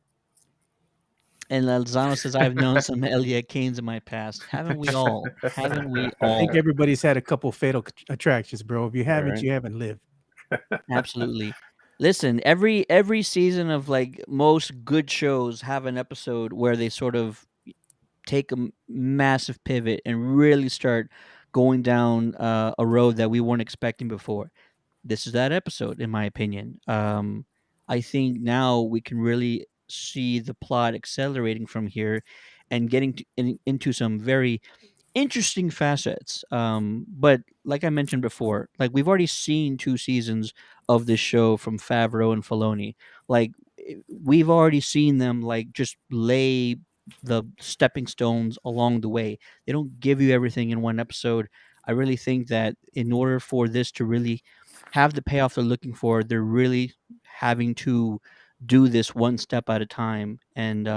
I've known some Elliot Canes in my past. Haven't we all? Haven't we I all? think everybody's had a couple fatal attractions, bro. If you haven't, right. you haven't lived. Absolutely. Listen, every season of like most good shows have an episode where they sort of take a massive pivot and really start going down a road that we weren't expecting before. This is that episode, in my opinion. I think now we can really see the plot accelerating from here and getting into some very interesting facets. But like I mentioned before, like we've already seen 2 seasons of this show from Favreau and Filoni. Like we've already seen them like just lay the stepping stones along the way. They don't give you everything in one episode. I really think that in order for this to really have the payoff they're looking for, they're really having to do this one step at a time. And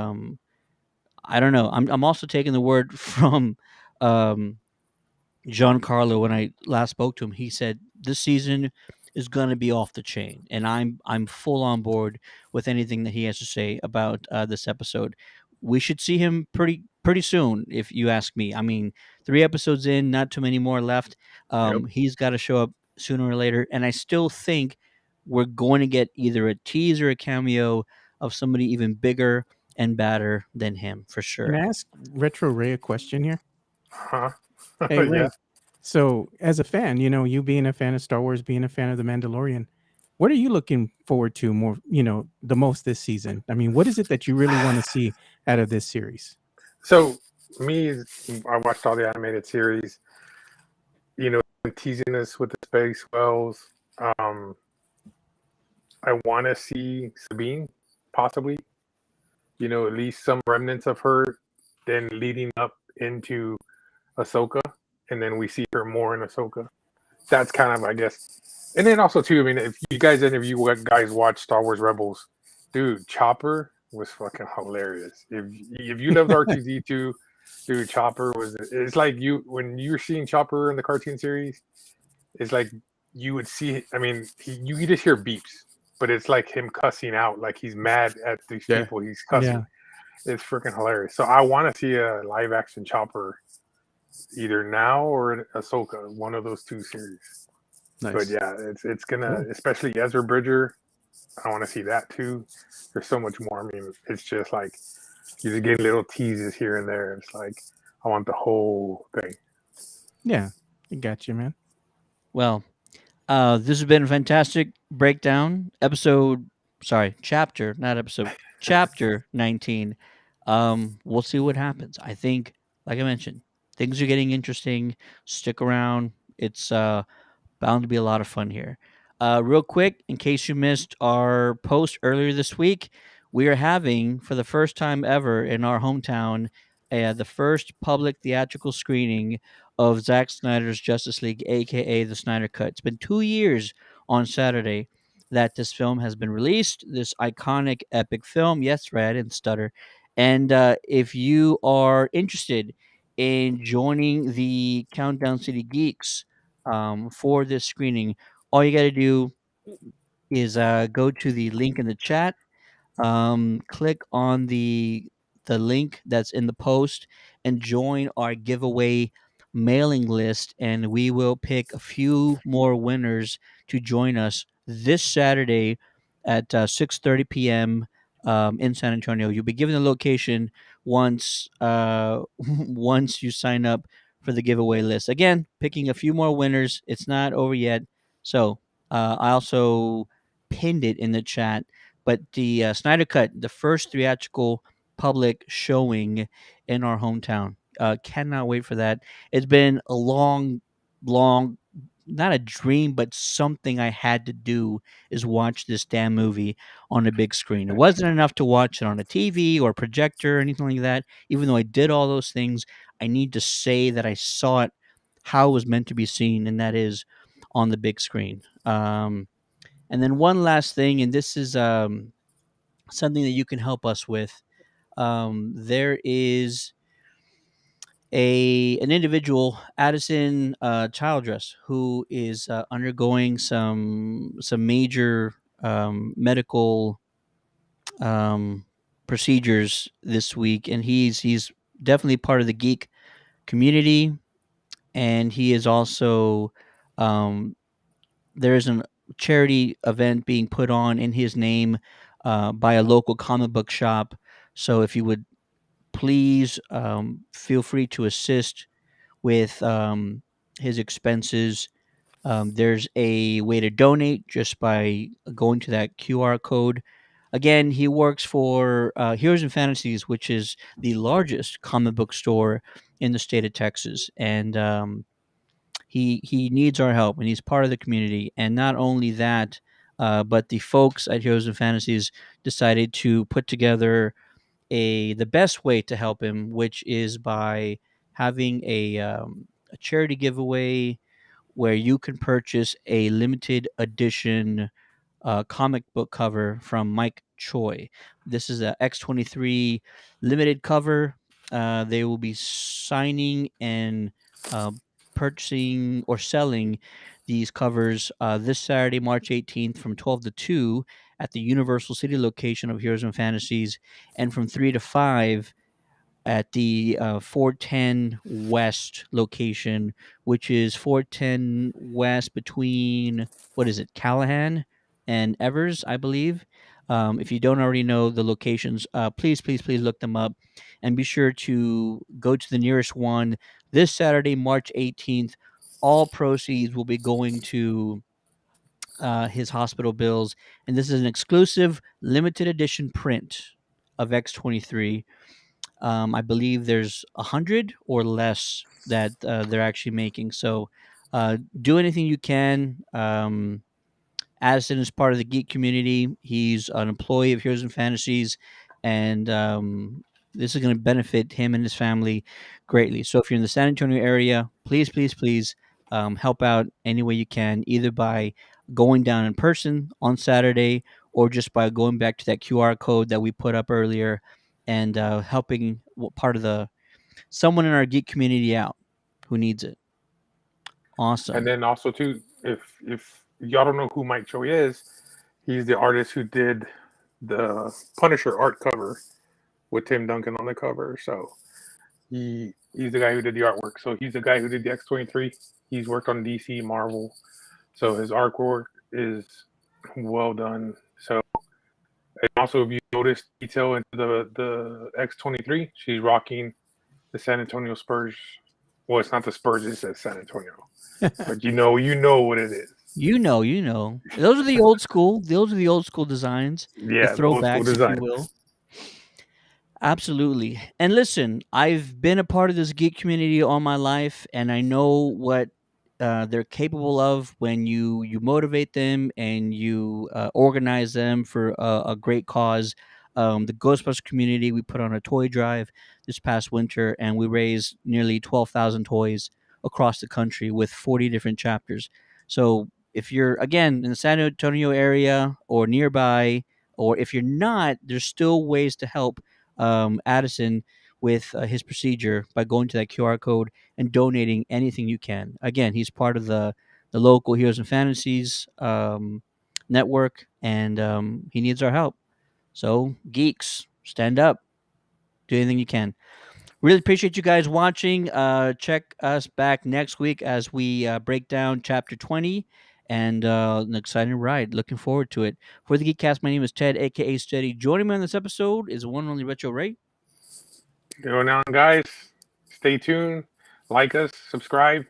I don't know. I'm also taking the word from um, Giancarlo when I last spoke to him. He said this season is going to be off the chain, and I'm full on board with anything that he has to say about this episode. We should see him pretty soon, if you ask me. I mean, 3 episodes in, not too many more left. Yep. He's got to show up sooner or later, and I still think we're going to get either a tease or a cameo of somebody even bigger and badder than him for Can I sure. ask Retro Ray a question here? Huh? Hey, Ray. Yeah. So, as a fan, you being a fan of Star Wars, being a fan of The Mandalorian, what are you looking forward to more, the most this season? I mean, what is it that you really want to see out of this series? So me, I watched all the animated series. Teasing us with the space wells. I want to see Sabine, possibly. At least some remnants of her, then leading up into Ahsoka, and then we see her more in Ahsoka. That's kind of, I guess. And then also too, I mean, if you guys, any of you guys watch Star Wars Rebels, dude, Chopper was fucking hilarious. If you loved R2D2, dude, Chopper was. It's like when you were seeing Chopper in the cartoon series, it's like you would see. I mean, you just hear beeps, but it's like him cussing out, like he's mad at these Yeah. people. He's cussing. Yeah. It's freaking hilarious. So I want to see a live action Chopper, either now or in Ahsoka, one of those 2 series. Nice. But yeah, it's gonna, Cool. especially Ezra Bridger. I want to see that too. There's so much more. I mean, it's just like you just get little teases here and there. It's like I want the whole thing. Yeah, I got you, man. Well, this has been a fantastic breakdown. Chapter, not episode, chapter 19. We'll see what happens. I think, like I mentioned, things are getting interesting. Stick around. It's bound to be a lot of fun here. Real quick, in case you missed our post earlier this week, we are having, for the first time ever in our hometown, the first public theatrical screening of Zack Snyder's Justice League, aka the Snyder Cut. It's been 2 years on Saturday. that this film has been released, this iconic epic film. Yes, Red and Stutter. And if you are interested in joining the Countdown City Geeks for this screening, all you got to do is go to the link in the chat, click on the link that's in the post, and join our giveaway mailing list, and we will pick a few more winners to join us this Saturday at 6:30 p.m. In San Antonio. You'll be given the location once once you sign up for the giveaway list. Again, picking a few more winners. It's not over yet. So I also pinned it in the chat, but the Snyder Cut, the first theatrical public showing in our hometown. Cannot wait for that. It's been a long, long, not a dream, but something I had to do is watch this damn movie on a big screen. It wasn't enough to watch it on a TV or projector or anything like that. Even though I did all those things, I need to say that I saw it how it was meant to be seen, and that is on the big screen. And then one last thing, and this is something that you can help us with. There is an individual, Addison Childress, who is undergoing some major medical um, procedures this week, and he's definitely part of the geek community, and he is also um, there is a charity event being put on in his name by a local comic book shop. So if you would please feel free to assist with his expenses. There's a way to donate just by going to that QR code. Again, he works for Heroes and Fantasies, which is the largest comic book store in the state of Texas, and he needs our help, and he's part of the community. And not only that, but the folks at Heroes and Fantasies decided to put together the best way to help him, which is by having a charity giveaway where you can purchase a limited edition comic book cover from Mike Choi. This is a X-23 limited cover. They will be signing and uh, purchasing or selling these covers this Saturday, March 18th from 12 to 2 at the Universal City location of Heroes and Fantasies, and from 3 to 5 at the 410 West location, which is 410 West between, what is it, Callahan and Evers, I believe. If you don't already know the locations, please, please, please look them up, and be sure to go to the nearest one this Saturday, March 18th. All proceeds will be going to his hospital bills, and this is an exclusive limited edition print of X-23. I believe there's 100 or less that they're actually making. So do anything you can. Addison is part of the geek community. He's an employee of Heroes and Fantasies, and this is going to benefit him and his family greatly. So if you're in the San Antonio area, please, please, please help out any way you can, either by going down in person on Saturday or just by going back to that QR code that we put up earlier and helping part of the someone in our geek community out who needs it. Awesome. And then also too, if y'all don't know who Mike Choi is, he's the artist who did the Punisher art cover with Tim Duncan on the cover. So he's the guy who did the artwork. So he's the guy who did the X-23. He's worked on DC, Marvel. So his artwork is well done. So, and also if you notice detail into the X-23, she's rocking the San Antonio Spurs. Well, it's not the Spurs, it says San Antonio. But you know what it is. You know. Those are the old school. Those are the old school designs. Yeah, The throwbacks, if you will. Absolutely. And listen, I've been a part of this geek community all my life, and I know what they're capable of when you motivate them and you organize them for a great cause. The Ghostbusters community, we put on a toy drive this past winter, and we raised nearly 12,000 toys across the country with 40 different chapters. So if you're again in the San Antonio area or nearby, or if you're not, there's still ways to help Addison with his procedure by going to that QR code and donating anything you can. Again, he's part of the local Heroes and Fantasies network, and he needs our help. So, geeks, stand up, do anything you can. Really appreciate you guys watching. Check us back next week as we break down chapter 20 and an exciting ride. Looking forward to it. For the Geekcast, my name is Ted, aka Steady. Joining me on this episode is one and only Retro Ray. Going on, guys. Stay tuned. Like us, subscribe.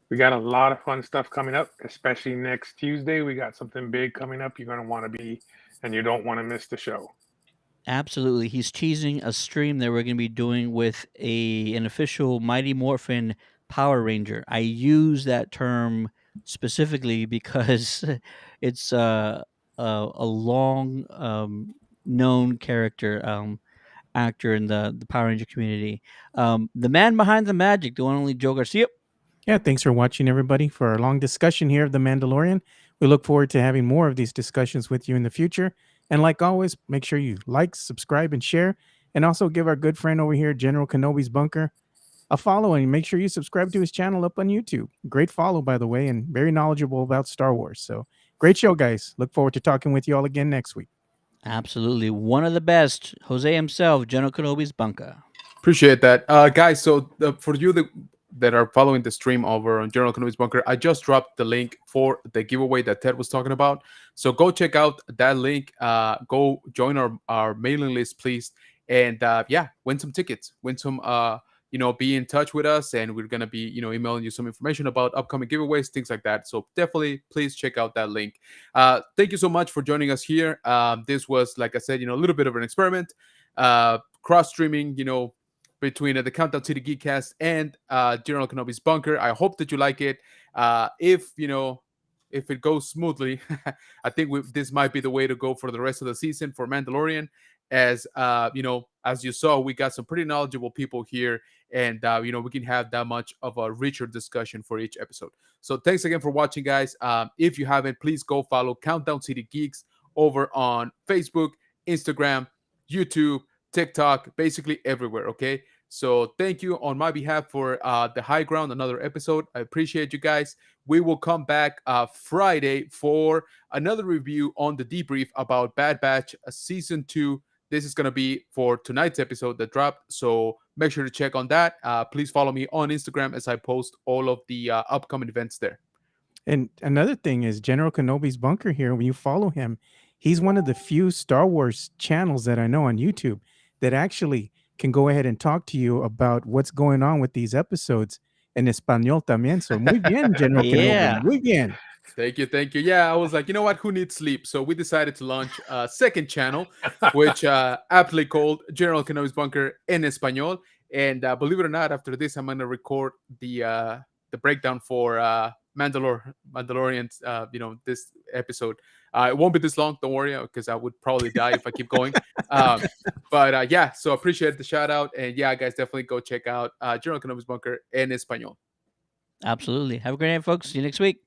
We got a lot of fun stuff coming up, especially next Tuesday. We got something big coming up. You're going to want to be, and you don't want to miss the show. Absolutely. He's teasing a stream that we're going to be doing with an official Mighty Morphin Power Ranger. I use that term specifically because it's a long known character, actor in the Power Ranger community. The man behind the magic, the one and only Joe Garcia. Yeah, thanks for watching, everybody, for our long discussion here of The Mandalorian. We look forward to having more of these discussions with you in the future. And like always, make sure you like, subscribe, and share. And also give our good friend over here, General Kenobi's Bunker, a follow, and make sure you subscribe to his channel up on YouTube. Great follow, by the way, and very knowledgeable about Star Wars. So great show, guys. Look forward to talking with you all again next week. Absolutely. One of the best, Jose himself, General Kenobi's Bunker. Appreciate that, guys. So for you that are following the stream over on General Kenobi's Bunker, I just dropped the link for the giveaway that Ted was talking about. So go check out that link. Go join our mailing list, please, and win some tickets. Win some. Be in touch with us, and we're gonna be emailing you some information about upcoming giveaways, things like that. So definitely, please check out that link. Thank you so much for joining us here. This was, like I said, a little bit of an experiment, cross streaming, between the Countdown to the Geekcast and General Kenobi's Bunker. I hope that you like it. If it goes smoothly, I think this might be the way to go for the rest of the season for Mandalorian. As as you saw, we got some pretty knowledgeable people here, and we can have that much of a richer discussion for each episode. So thanks again for watching, guys. If you haven't, please go follow Countdown City Geeks over on Facebook, Instagram, YouTube, TikTok, basically everywhere. Okay. So thank you on my behalf for the High Ground, another episode. I appreciate you guys. We will come back Friday for another review on the debrief about Bad Batch Season 2. This is going to be for tonight's episode that dropped. So make sure to check on that. Please follow me on Instagram as I post all of the upcoming events there. And another thing is General Kenobi's Bunker here. When you follow him, he's one of the few Star Wars channels that I know on YouTube that actually can go ahead and talk to you about what's going on with these episodes in Espanol también. So muy bien, General Yeah. Kenobi. Muy bien. Thank you. Yeah, I was like, you know what? Who needs sleep? So we decided to launch a second channel, which aptly called General Kenobi's Bunker en Español. And believe it or not, after this, I'm going to record the breakdown for Mandalorian's, this episode. It won't be this long, don't worry, because I would probably die if I keep going. So appreciate the shout out. And yeah, guys, definitely go check out General Kenobi's Bunker en Español. Absolutely. Have a great night, folks. See you next week.